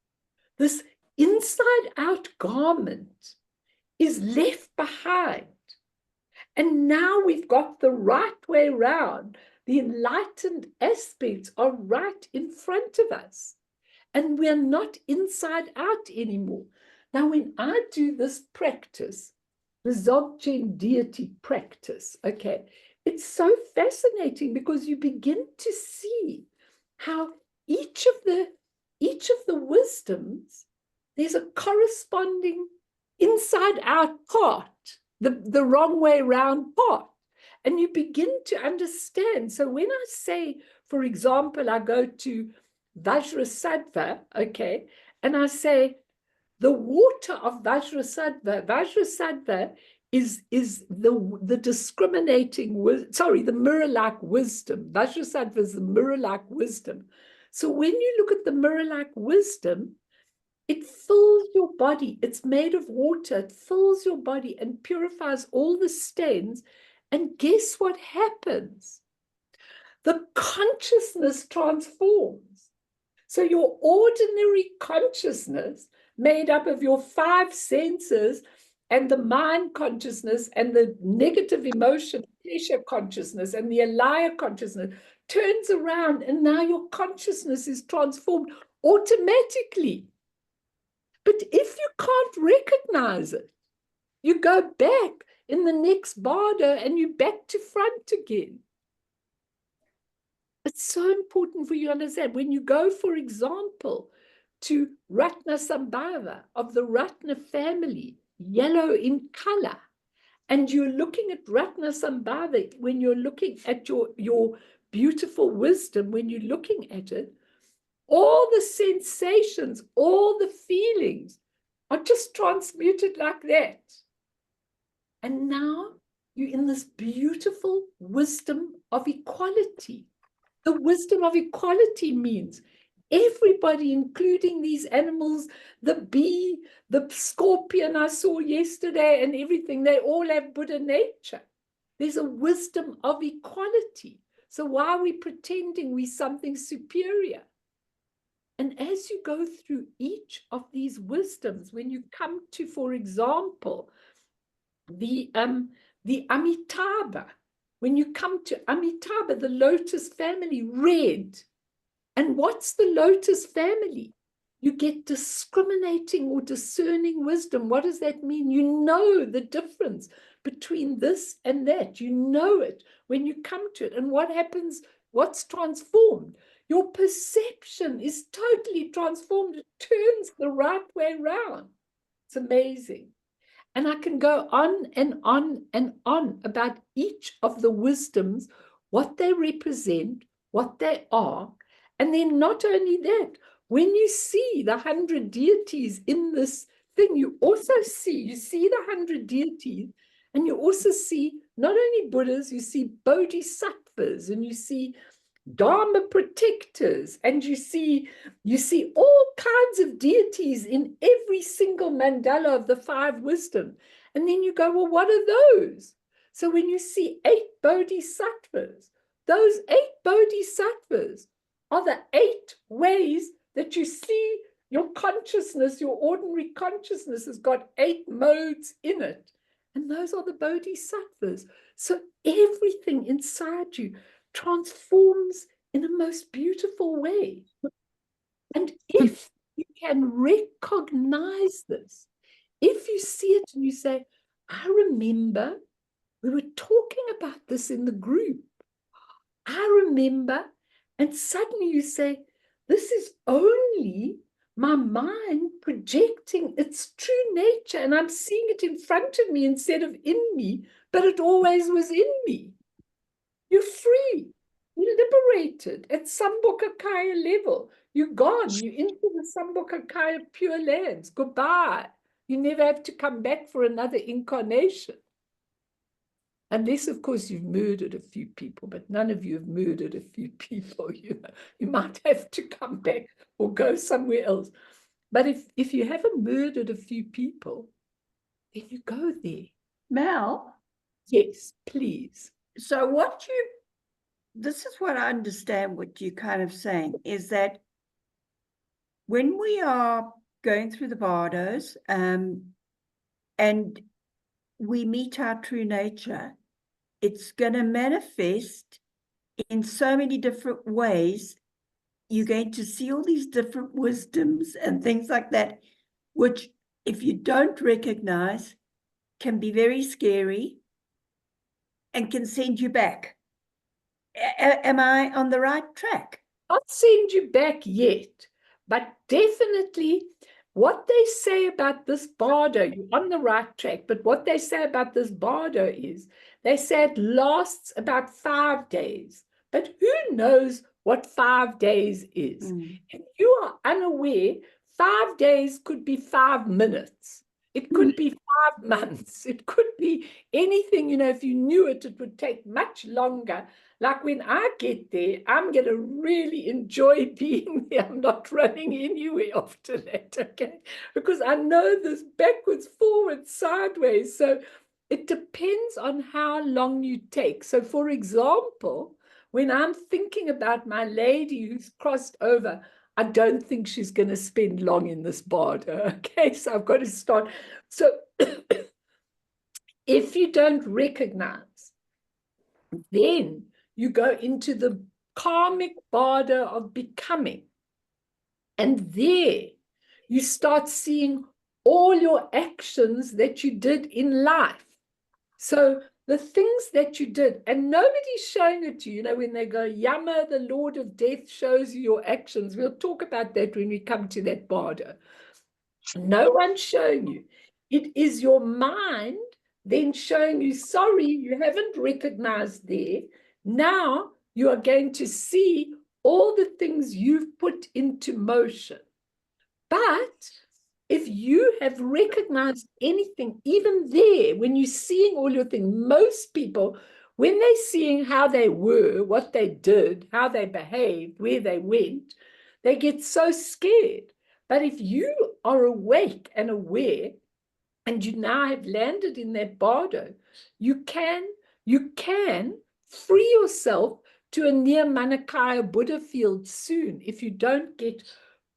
Speaker 1: this inside-out garment is left behind. And now we've got the right way around. The enlightened aspects are right in front of us. And we're not inside out anymore. Now, when I do this practice, the Dzogchen deity practice, okay, it's so fascinating because you begin to see how each of the wisdoms, there's a corresponding inside out part, the wrong way around part. And you begin to understand. So when I say, for example, I go to Vajrasattva, okay, and I say the water of Vajrasattva is the discriminating, the mirror-like wisdom. Vajrasattva is the mirror-like wisdom. So when you look at the mirror-like wisdom, it fills your body. It's made of water. It fills your body and purifies all the stains. And guess what happens? The consciousness transforms. So your ordinary consciousness, made up of your 5 senses and the mind consciousness and the negative emotion, pleasure consciousness and the alaya consciousness, turns around and now your consciousness is transformed automatically. But if you can't recognize it, you go back in the next Bardo and you back to front again. It's so important for you to understand. When you go, for example, to Ratnasambhava of the Ratna family, yellow in color, and you're looking at Ratnasambhava, when you're looking at your beautiful wisdom, when you're looking at it, all the sensations, all the feelings are just transmuted like that. And now you're in this beautiful wisdom of equality. The wisdom of equality means everybody, including these animals, the bee, the scorpion I saw yesterday and everything, they all have Buddha nature. There's a wisdom of equality. So why are we pretending we're something superior? And as you go through each of these wisdoms, when you come to, for example, the Amitabha, when you come to Amitabha, the lotus family, red. And what's the lotus family? You get discriminating or discerning wisdom. What does that mean? You know the difference between this and that. You know it when you come to it. And what happens? What's transformed? Your perception is totally transformed. It turns the right way around. It's amazing. And I can go on and on and on about each of the wisdoms, what they represent, what they are. And then not only that, when you see the 100 deities in this thing, you also see the 100 deities, and you also see not only Buddhas, you see bodhisattvas, and you see Dharma protectors, and you see all kinds of deities in every single mandala of the 5 wisdom. And then you go, well, what are those? So when you see 8 bodhisattvas, those 8 bodhisattvas are the 8 ways that you see your consciousness, your ordinary consciousness has got 8 modes in it. And those are the bodhisattvas. So everything inside you transforms in a most beautiful way. And if you can recognize this, if you see it and you say, I remember we were talking about this in the group. I remember, and suddenly you say, this is only my mind projecting its true nature, and I'm seeing it in front of me instead of in me, but it always was in me. You're free. You're liberated at Sambhogakaya level. You're gone. You're into the Sambhogakaya pure lands. Goodbye. You never have to come back for another incarnation. Unless, of course, you've murdered a few people, but none of you have murdered a few people. You might have to come back or go somewhere else. But if you haven't murdered a few people, then you go there.
Speaker 2: Mel?
Speaker 1: Yes, please.
Speaker 2: So this is what I understand what you're kind of saying, is that when we are going through the bardos and we meet our true nature, it's going to manifest in so many different ways. You're going to see all these different wisdoms and things like that, which if you don't recognize, can be very scary and can send you back. Am I on the right track?
Speaker 1: Not send you back yet, but definitely what they say about this bardo, you're on the right track, but what they say about this bardo is, they say it lasts about 5 days, but who knows what 5 days is? If you are unaware, 5 days could be 5 minutes. It could be 5 months. It could be anything, if you knew it, it would take much longer. Like when I get there, I'm going to really enjoy being there. I'm not running anywhere after that, okay? Because I know this backwards, forwards, sideways. So it depends on how long you take. So for example, when I'm thinking about my lady who's crossed over, I don't think she's going to spend long in this bardo, okay? So I've got to start. So if you don't recognize, then you go into the karmic bardo of becoming. And there you start seeing all your actions that you did in life. So the things that you did, and nobody's showing it to you. You know, when they go, Yama, the Lord of Death, shows you your actions. We'll talk about that when we come to that Bardo. No one's showing you. It is your mind then showing you, sorry, you haven't recognized there. Now you are going to see all the things you've put into motion. But if you have recognized anything, even there, when you're seeing all your things, most people, when they're seeing how they were, what they did, how they behaved, where they went, they get so scared. But if you are awake and aware, and you now have landed in that Bardo, you can free yourself to a near Manakaya Buddha field soon if you don't get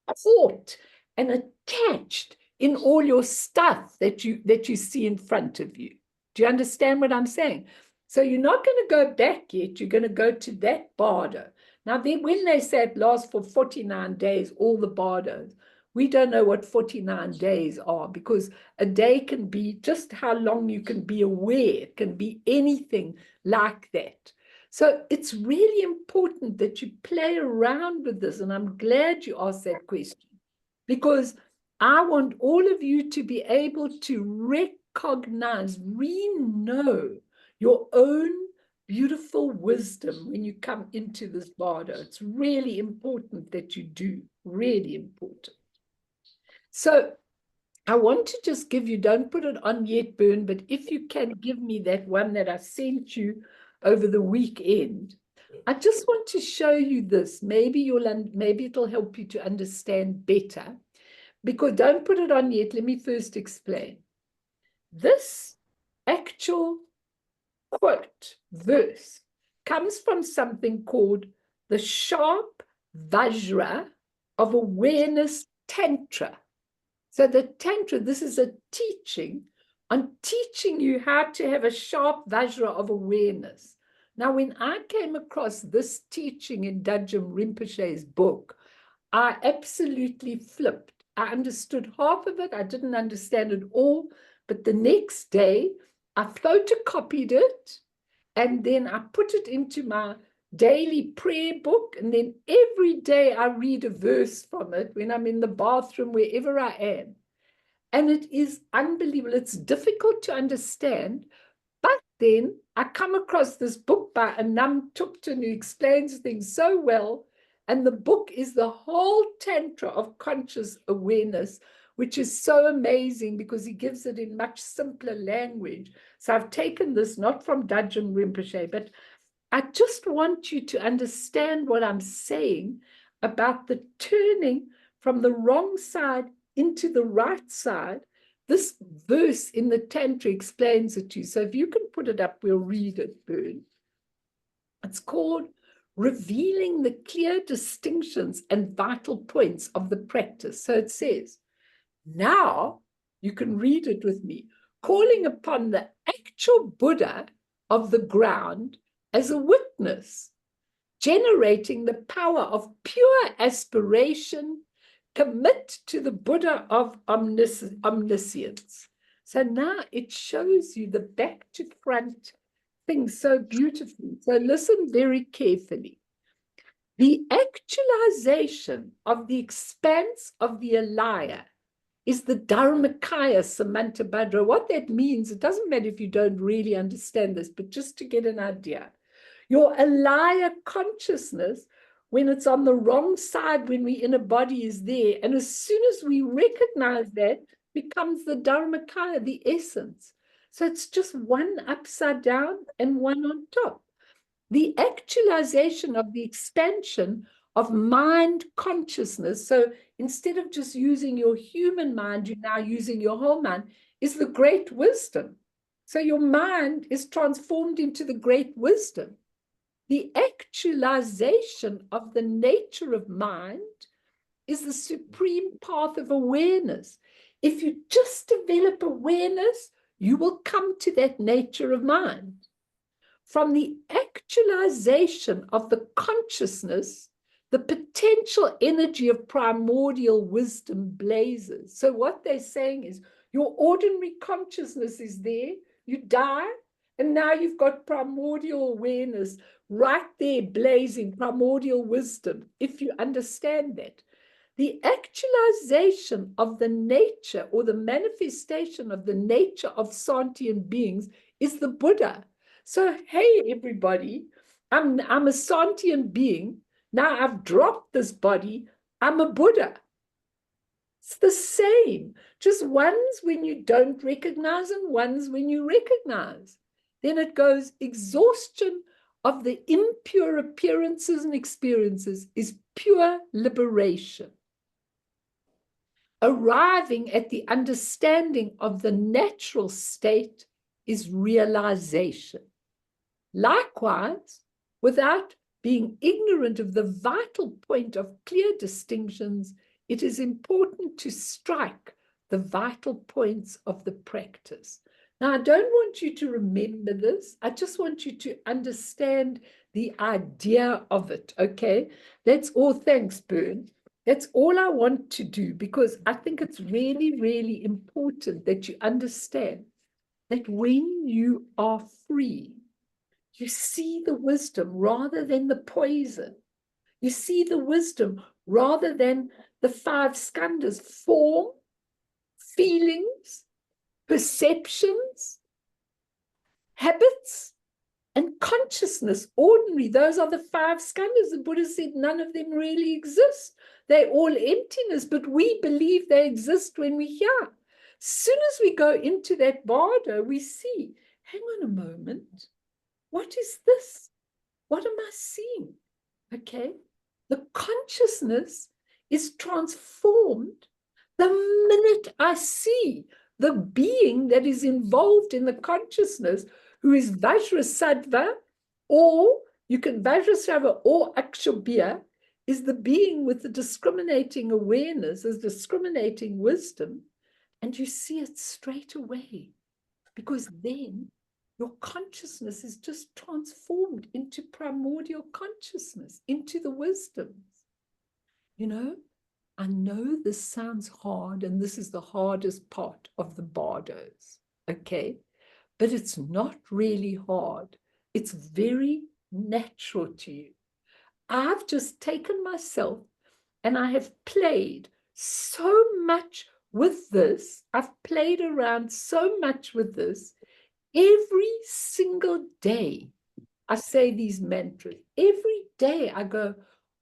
Speaker 1: caught and attached in all your stuff that you see in front of you. Do you understand what I'm saying? So you're not going to go back yet. You're going to go to that Bardo. Now, then, when they say it lasts for 49 days, all the Bardos, we don't know what 49 days are, because a day can be just how long you can be aware. It can be anything like that. So it's really important that you play around with this. And I'm glad you asked that question, because I want all of you to be able to recognize, know your own beautiful wisdom when you come into this Bardo. It's really important that you do, really important. So I want to just give you, don't put it on yet, Bern, but if you can give me that one that I sent you over the weekend, I just want to show you this. Maybe it'll help you to understand better, because don't put it on yet. Let me first explain. This actual quote, verse, comes from something called the Sharp Vajra of Awareness Tantra. So the Tantra, this is a teaching on teaching you how to have a sharp Vajra of awareness. Now, when I came across this teaching in Dajjal Rinpoche's book, I absolutely flipped. I understood half of it. I didn't understand it all. But the next day, I photocopied it, and then I put it into my daily prayer book. And then every day I read a verse from it when I'm in the bathroom, wherever I am. And it is unbelievable. It's difficult to understand. But then I come across this book by Anam Tupten, who explains things so well. And the book is the whole Tantra of conscious awareness, which is so amazing because he gives it in much simpler language. So I've taken this not from Dajjal Rinpoche, but I just want you to understand what I'm saying about the turning from the wrong side into the right side. This verse in the Tantra explains it to you. So if you can put it up, we'll read it, Bern. It's called Revealing the Clear Distinctions and Vital Points of the Practice. So it says, now you can read it with me, calling upon the actual Buddha of the ground as a witness, generating the power of pure aspiration, commit to the Buddha of omniscience. So now it shows you the back to front thing so beautifully. So listen very carefully. The actualization of the expanse of the alaya is the Dharmakaya Samantabhadra. What that means, it doesn't matter if you don't really understand this, but just to get an idea. Your alaya consciousness, when it's on the wrong side, when we're in a body, is there. And as soon as we recognize that, becomes the Dharmakaya, the essence. So it's just one upside down and one on top. The actualization of the expansion of mind consciousness. So instead of just using your human mind, you're now using your whole mind, is the great wisdom. So your mind is transformed into the great wisdom. The actualization of the nature of mind is the supreme path of awareness. If you just develop awareness, you will come to that nature of mind. From the actualization of the consciousness, the potential energy of primordial wisdom blazes. So what they're saying is your ordinary consciousness is there, you die, And now you've got primordial awareness right there, blazing primordial wisdom, if you understand that. The actualization of the nature or the manifestation of the nature of sentient beings is the Buddha. So, hey, everybody, I'm a sentient being. Now I've dropped this body. I'm a Buddha. It's the same. Just one's when you don't recognize and one's when you recognize. Then it goes exhaustion of the impure appearances and experiences is pure liberation. Arriving at the understanding of the natural state is realization. Likewise, without being ignorant of the vital point of clear distinctions, it is important to strike the vital points of the practice. Now, I don't want you to remember this. I just want you to understand the idea of it, okay? That's all. Thanks, Bern. That's all I want to do, because I think it's really, really important that you understand that when you are free, you see the wisdom rather than the poison. You see the wisdom rather than the 5 skandhas: form, feelings, perceptions, habits, and consciousness. Ordinary, those are the 5 skandhas. The Buddha said none of them really exist. They're all emptiness, but we believe they exist when we hear. Soon as we go into that bardo, we see, hang on a moment, what is this? What am I seeing? Okay, the consciousness is transformed the minute I see the being that is involved in the consciousness, who is Vajrasattva, or you can Vajrasattva or Akshobhya, is the being with the discriminating awareness, as discriminating wisdom, and you see it straight away, because then your consciousness is just transformed into primordial consciousness, into the wisdoms. You know, I know this sounds hard, and this is the hardest part of the bardos, okay? But it's not really hard. It's very natural to you. I've just taken myself and I have played so much with this. I've played around so much with this. Every single day, I say these mantras. Every day I go,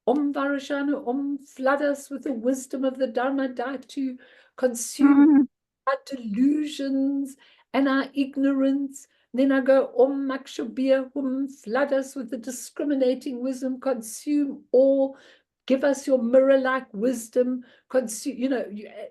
Speaker 1: Om Varajanu, Om, flood us with the wisdom of the Dharma to consume our delusions and our ignorance. Then I go, Om Makshobhya, Om, flood us with the discriminating wisdom, consume all, give us your mirror-like wisdom, consume, you know,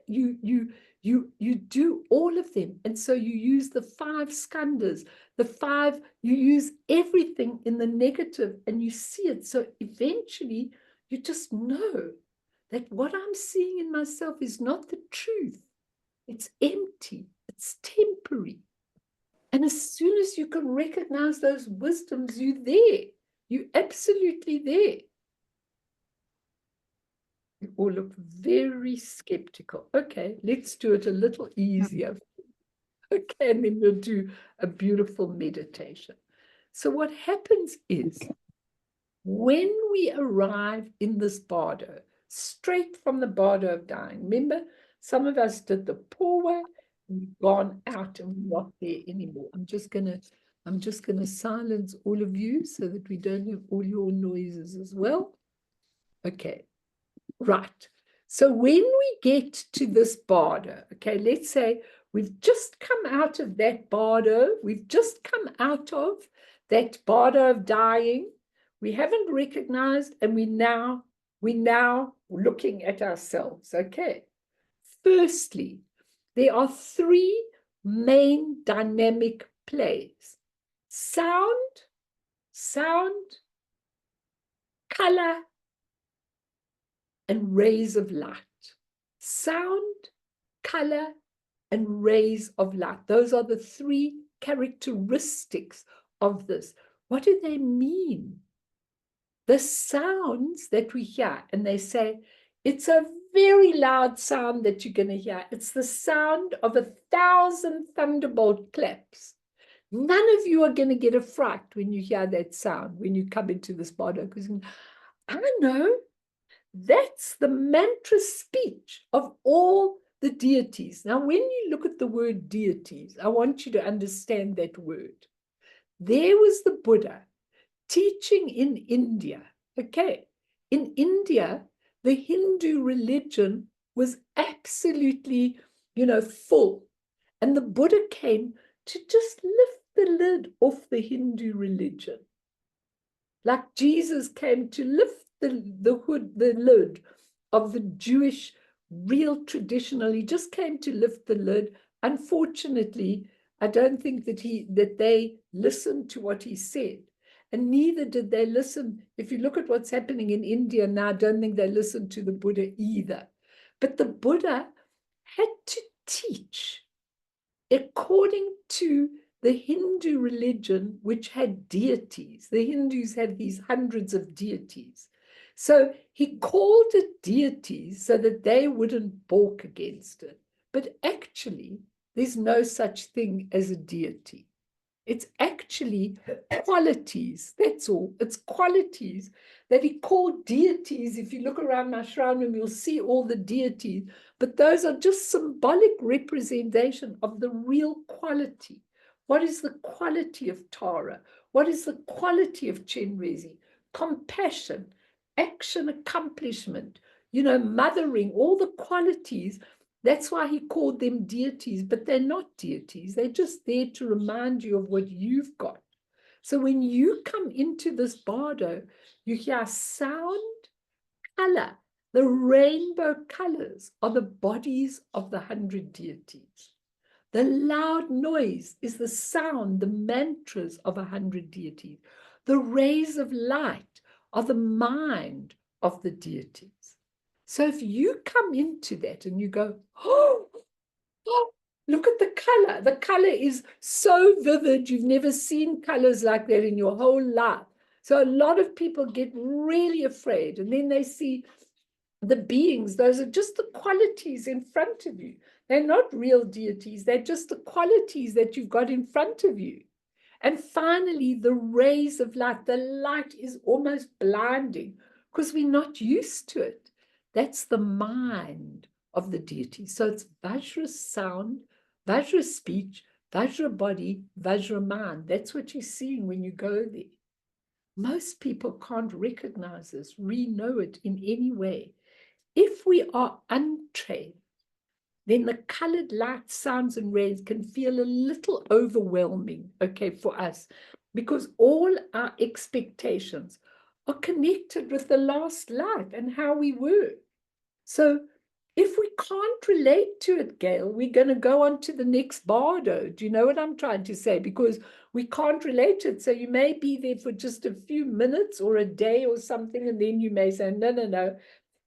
Speaker 1: you do all of them. And so you use the 5 skandhas, the 5, you use everything in the negative and you see it. So eventually you just know that what I'm seeing in myself is not the truth. It's empty. It's temporary. And as soon as you can recognize those wisdoms, you're there. You're absolutely there. You all look very skeptical. Okay, let's do it a little easier. Okay, and then we'll do a beautiful meditation. So what happens is, when we arrive in this bardo, straight from the bardo of dying, remember, some of us did the poor way, and we've gone out and we're not there anymore. I'm just gonna silence all of you so that we don't have all your noises as well. Okay, right. So when we get to this bardo, okay, let's say we've just come out of that bardo, we've just come out of that bardo of dying. We haven't recognized, and we now looking at ourselves. Okay. Firstly, there are 3 main dynamic plays: sound, color, and rays of light. Sound, color, and rays of light. Those are the 3 characteristics of this. What do they mean? The sounds that we hear, and they say, it's a very loud sound that you're going to hear. It's the sound of 1,000 thunderbolt claps. None of you are going to get a fright when you hear that sound, when you come into this Bardo, because I know that's the mantra speech of all the deities. Now, when you look at the word deities, I want you to understand that word. There was the Buddha teaching in India. Okay, in India, the Hindu religion was absolutely, full. And the Buddha came to just lift the lid off the Hindu religion. Like Jesus came to lift the lid of the Jewish real traditional. He just came to lift the lid. Unfortunately, I don't think that they listened to what he said. And neither did they listen. If you look at what's happening in India now, I don't think they listened to the Buddha either. But the Buddha had to teach according to the Hindu religion, which had deities. The Hindus had these hundreds of deities. So he called it deities so that they wouldn't balk against it. But actually, there's no such thing as a deity. It's actually qualities. That's all. It's qualities that he called deities. If you look around my shrine room, you'll see all the deities. But those are just symbolic representation of the real quality. What is the quality of Tara? What is the quality of Chenrezi? Compassion, action, accomplishment, mothering, all the qualities. That's why he called them deities, but they're not deities. They're just there to remind you of what you've got. So when you come into this Bardo, you hear sound, color. The rainbow colors are the bodies of the 100 deities. The loud noise is the sound, the mantras of 100 deities. The rays of light are the mind of the deities. So if you come into that and you go, oh, look at the color. The color is so vivid. You've never seen colors like that in your whole life. So a lot of people get really afraid, and then they see the beings. Those are just the qualities in front of you. They're not real deities. They're just the qualities that you've got in front of you. And finally, the rays of light. The light is almost blinding because we're not used to it. That's the mind of the deity. So it's Vajra sound, Vajra speech, Vajra body, Vajra mind. That's what you're seeing when you go there. Most people can't recognize this, know it in any way. If we are untrained, then the colored light, sounds, and rays can feel a little overwhelming, okay, for us, because all our expectations are connected with the last life and how we were. So if we can't relate to it, Gail, we're going to go on to the next Bardo. Do you know what I'm trying to say? Because we can't relate to it. So you may be there for just a few minutes or a day or something, and then you may say, no,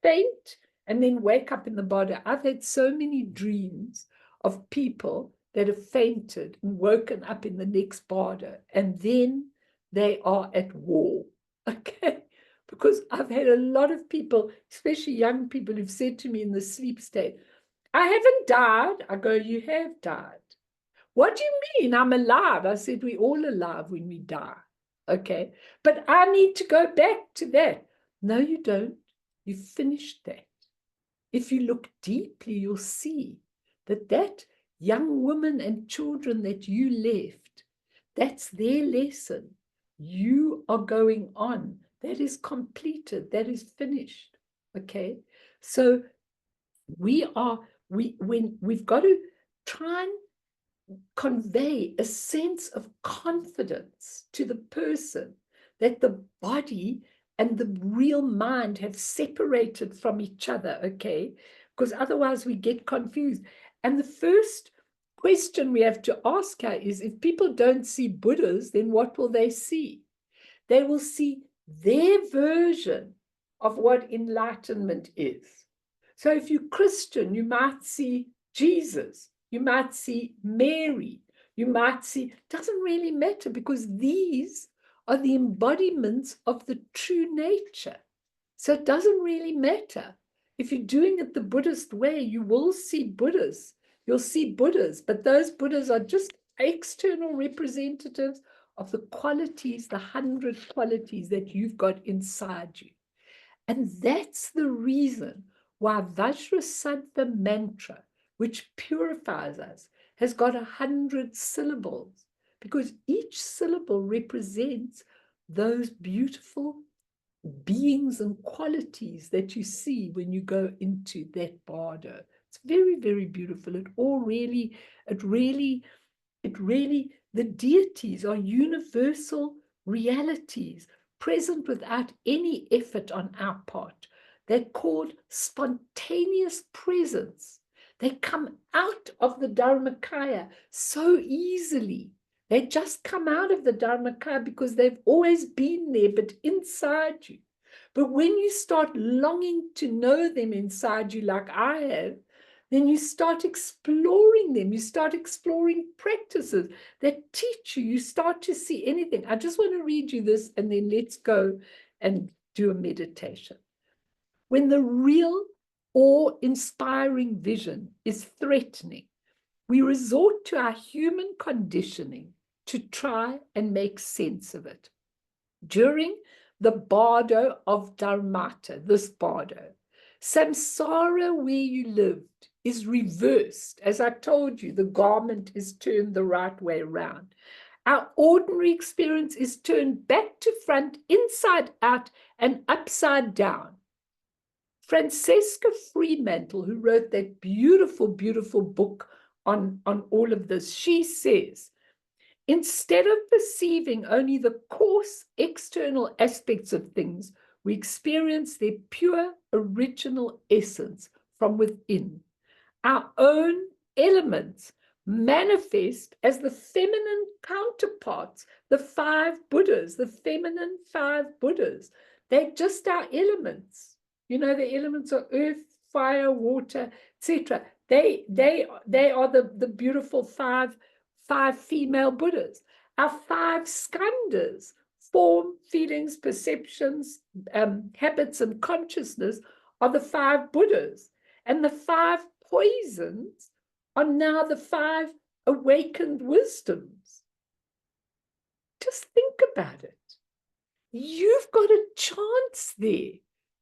Speaker 1: faint, and then wake up in the Bardo. I've had so many dreams of people that have fainted and woken up in the next Bardo, and then they are at war, okay? Because I've had a lot of people, especially young people, who've said to me in the sleep state, I haven't died. I go, you have died. What do you mean? I'm alive. I said, we're all alive when we die. Okay. But I need to go back to that. No, you don't. You finished that. If you look deeply, you'll see that young woman and children that you left, that's their lesson. You are going on. That is completed. That is finished. Okay. So we've got to try and convey a sense of confidence to the person that the body and the real mind have separated from each other, okay? Because otherwise we get confused. And the first question we have to ask her is, if people don't see Buddhas, then what will they see? They will see their version of what enlightenment is. So if you're Christian, you might see Jesus, you might see Mary, you might see, doesn't really matter, because these are the embodiments of the true nature. So it doesn't really matter. If you're doing it the Buddhist way, you will see Buddhas. You'll see Buddhas, but those Buddhas are just external representatives of the qualities, the 100 qualities that you've got inside you. And that's the reason why Vajrasattva mantra, which purifies us, has got 100 syllables, because each syllable represents those beautiful beings and qualities that you see when you go into that bardo. It's very, very beautiful. The deities are universal realities present without any effort on our part. They're called spontaneous presence. They come out of the Dharmakaya so easily. They just come out of the Dharmakaya because they've always been there, but inside you. But when you start longing to know them inside you, like I have, then you start exploring them. You start exploring practices that teach you. You start to see anything. I just want to read you this, and then let's go and do a meditation. When the real awe-inspiring vision is threatening, we resort to our human conditioning to try and make sense of it. During the Bardo of Dharmata, this Bardo, samsara where you lived is reversed. As I told you, the garment is turned the right way around. Our ordinary experience is turned back to front, inside out, and upside down. Francesca Fremantle, who wrote that beautiful, beautiful book on all of this, she says, instead of perceiving only the coarse external aspects of things, we experience their pure original essence from within. Our own elements manifest as the feminine counterparts, the 5 Buddhas, the feminine 5 Buddhas. They're just our elements. You know, the elements are earth, fire, water, etc. They are the beautiful five female Buddhas. Our 5 skandhas, form, feelings, perceptions, habits, and consciousness, are the 5 Buddhas. And the 5 poisons are now the 5 awakened wisdoms. Just think about it. You've got a chance there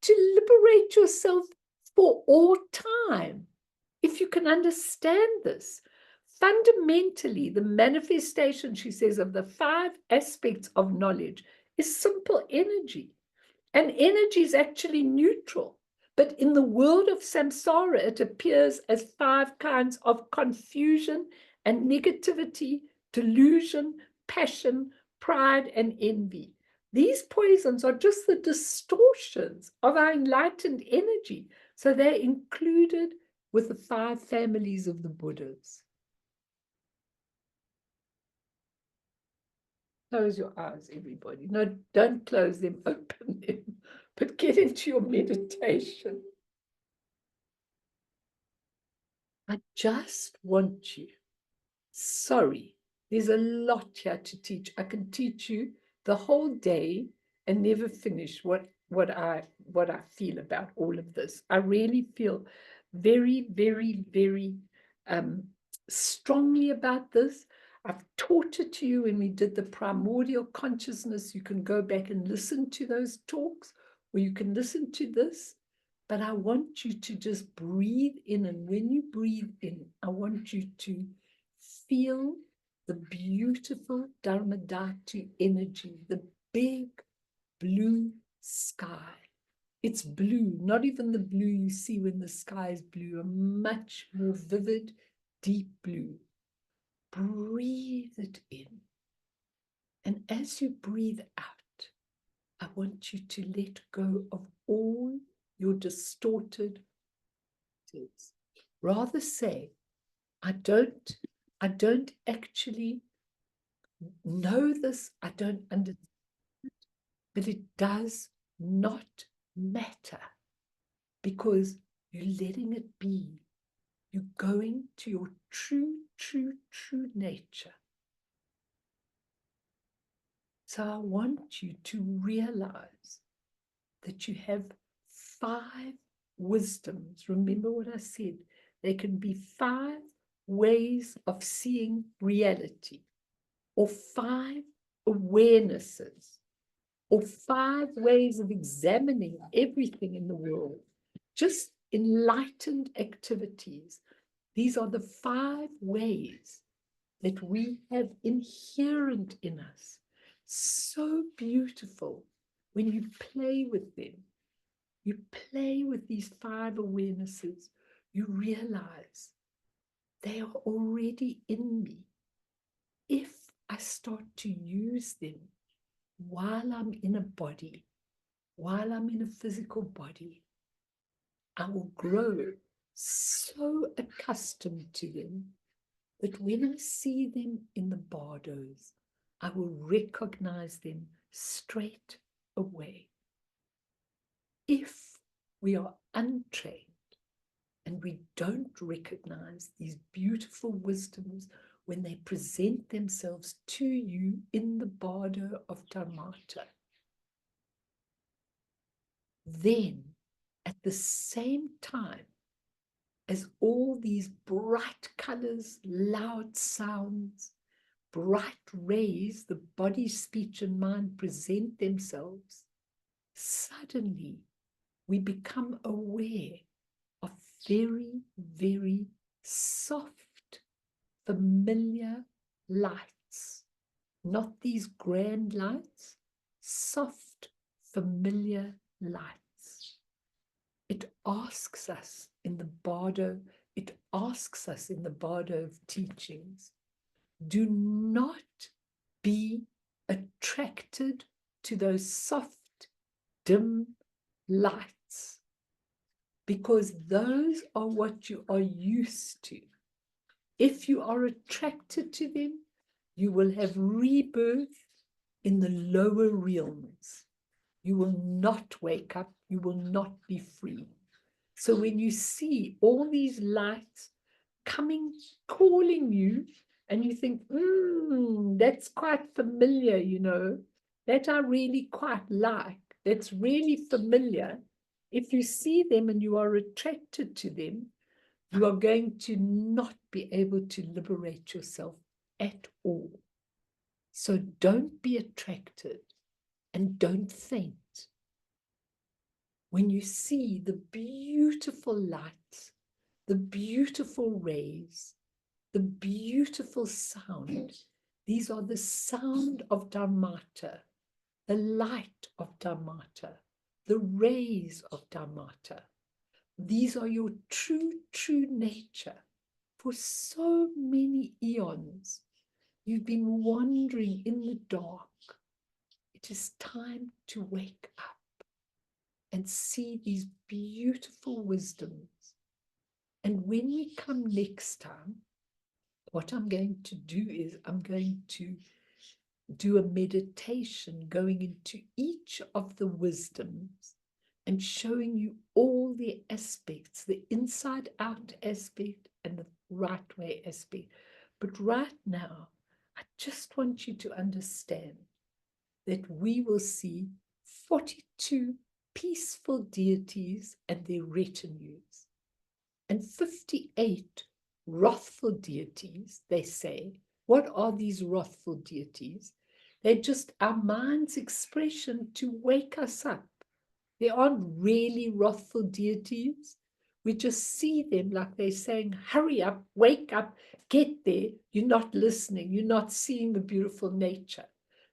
Speaker 1: to liberate yourself for all time. If you can understand this, fundamentally, the manifestation, she says, of the 5 aspects of knowledge is simple energy. And energy is actually neutral. But in the world of samsara, it appears as 5 kinds of confusion and negativity, delusion, passion, pride, and envy. These poisons are just the distortions of our enlightened energy. So they're included with the 5 families of the Buddhas. Close your eyes, everybody. No, don't close them, open them, but get into your meditation. I just want you, sorry, there's a lot here to teach. I can teach you the whole day and never finish what I feel about all of this. I really feel very, very, very strongly about this. I've taught it to you when we did the primordial consciousness. You can go back and listen to those talks, or you can listen to this. But I want you to just breathe in. And when you breathe in, I want you to feel the beautiful Dharmadhatu energy, the big blue sky. It's blue, not even the blue you see when the sky is blue, a much more vivid, deep blue. Breathe it in. And as you breathe out, I want you to let go of all your distorted things. Rather say, I don't actually know this, I don't understand it, but it does not matter, because you're letting it be. You're going to your true nature. So I want you to realize that you have 5 wisdoms. Remember what I said. They can be 5 ways of seeing reality, or 5 awarenesses, or 5 ways of examining everything in the world, just enlightened activities. These are the 5 ways that we have inherent in us. So beautiful when you play with them. You play with these 5 awarenesses, you realize they are already in me. If I start to use them while I'm in a body, while I'm in a physical body, I will grow so accustomed to them that when I see them in the bardos, I will recognize them straight away. If we are untrained and we don't recognize these beautiful wisdoms when they present themselves to you in the Bardo of Dharmata, then at the same time as all these bright colors, loud sounds, bright rays, the body, speech, and mind present themselves, suddenly we become aware of very, very soft, familiar lights. Not these grand lights, soft, familiar lights. It asks us in the Bardo, it asks us in the Bardo of teachings, do not be attracted to those soft, dim lights, because those are what you are used to. If you are attracted to them, you will have rebirth in the lower realms. You will not wake up, you will not be free. So when you see all these lights coming, calling you, and you think, that's quite familiar, you know, that I really quite like, that's really familiar. If you see them and you are attracted to them, you are going to not be able to liberate yourself at all. So don't be attracted and don't faint. When you see the beautiful lights, the beautiful rays, the beautiful sound, these are the sound of Dharmata, the light of Dharmata, the rays of Dharmata. These are your true, true nature. For so many eons, you've been wandering in the dark. It is time to wake up and see these beautiful wisdoms. And when we come next time, what I'm going to do is I'm going to do a meditation going into each of the wisdoms and showing you all the aspects, the inside out aspect and the right way aspect. But right now, I just want you to understand that we will see 42 peaceful deities and their retinues, and 58 wrathful deities, they say. What are these wrathful deities? They're just our mind's expression to wake us up. They aren't really wrathful deities. We just see them like they're saying, hurry up, wake up, get there. You're not listening. You're not seeing the beautiful nature.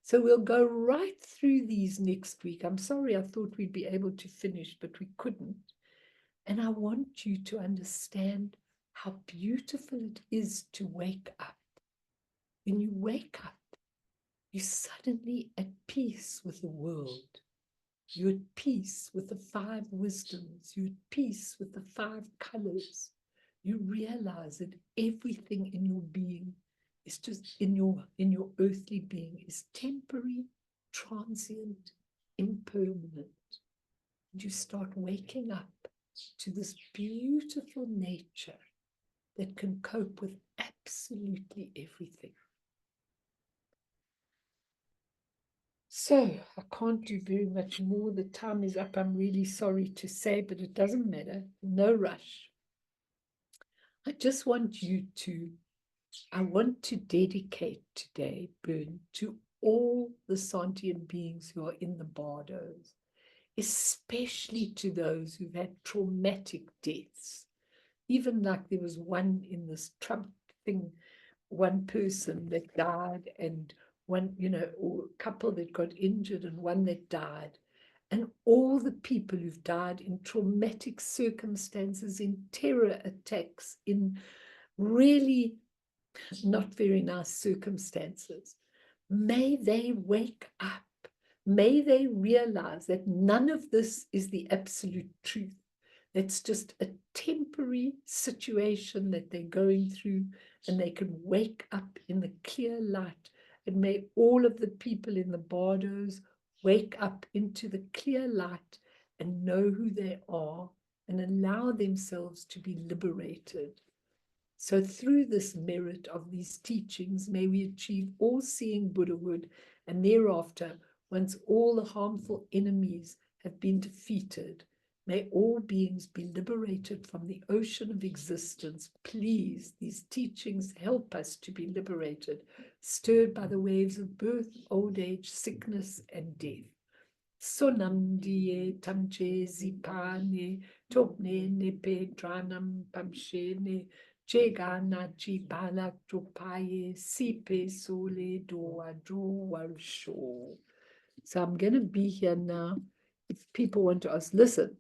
Speaker 1: So we'll go right through these next week. I'm sorry, I thought we'd be able to finish, but we couldn't. And I want you to understand how beautiful it is to wake up. When you wake up, you're suddenly at peace with the world. You're at peace with the 5 wisdoms. You're at peace with the 5 colors. You realize that everything in your being is just in your earthly being is temporary, transient, impermanent. And you start waking up to this beautiful nature that can cope with absolutely everything. So I can't do very much more. The time is up. I'm really sorry to say, but it doesn't matter. No rush. I just want you to, I want to dedicate today, Bern, to all the sentient beings who are in the Bardos, especially to those who've had traumatic deaths. Even like there was one in this Trump thing, one person that died, and one, or a couple that got injured and one that died. And all the people who've died in traumatic circumstances, in terror attacks, in really not very nice circumstances. May they wake up. May they realize that none of this is the absolute truth. It's just a temporary situation that they're going through, and they can wake up in the clear light. And may all of the people in the Bardos wake up into the clear light and know who they are and allow themselves to be liberated. So through this merit of these teachings, may we achieve all-seeing Buddhahood, and thereafter, once all the harmful enemies have been defeated, may all beings be liberated from the ocean of existence. Please, these teachings help us to be liberated, stirred by the waves of birth, old age, sickness, and death. Sonam die tamche zipane, topne nepe dranam pamshene, Jegana Jibala Drupaye Sipe Sole Doa Druwarsho. So I'm going to be here now. If people want to ask, listen,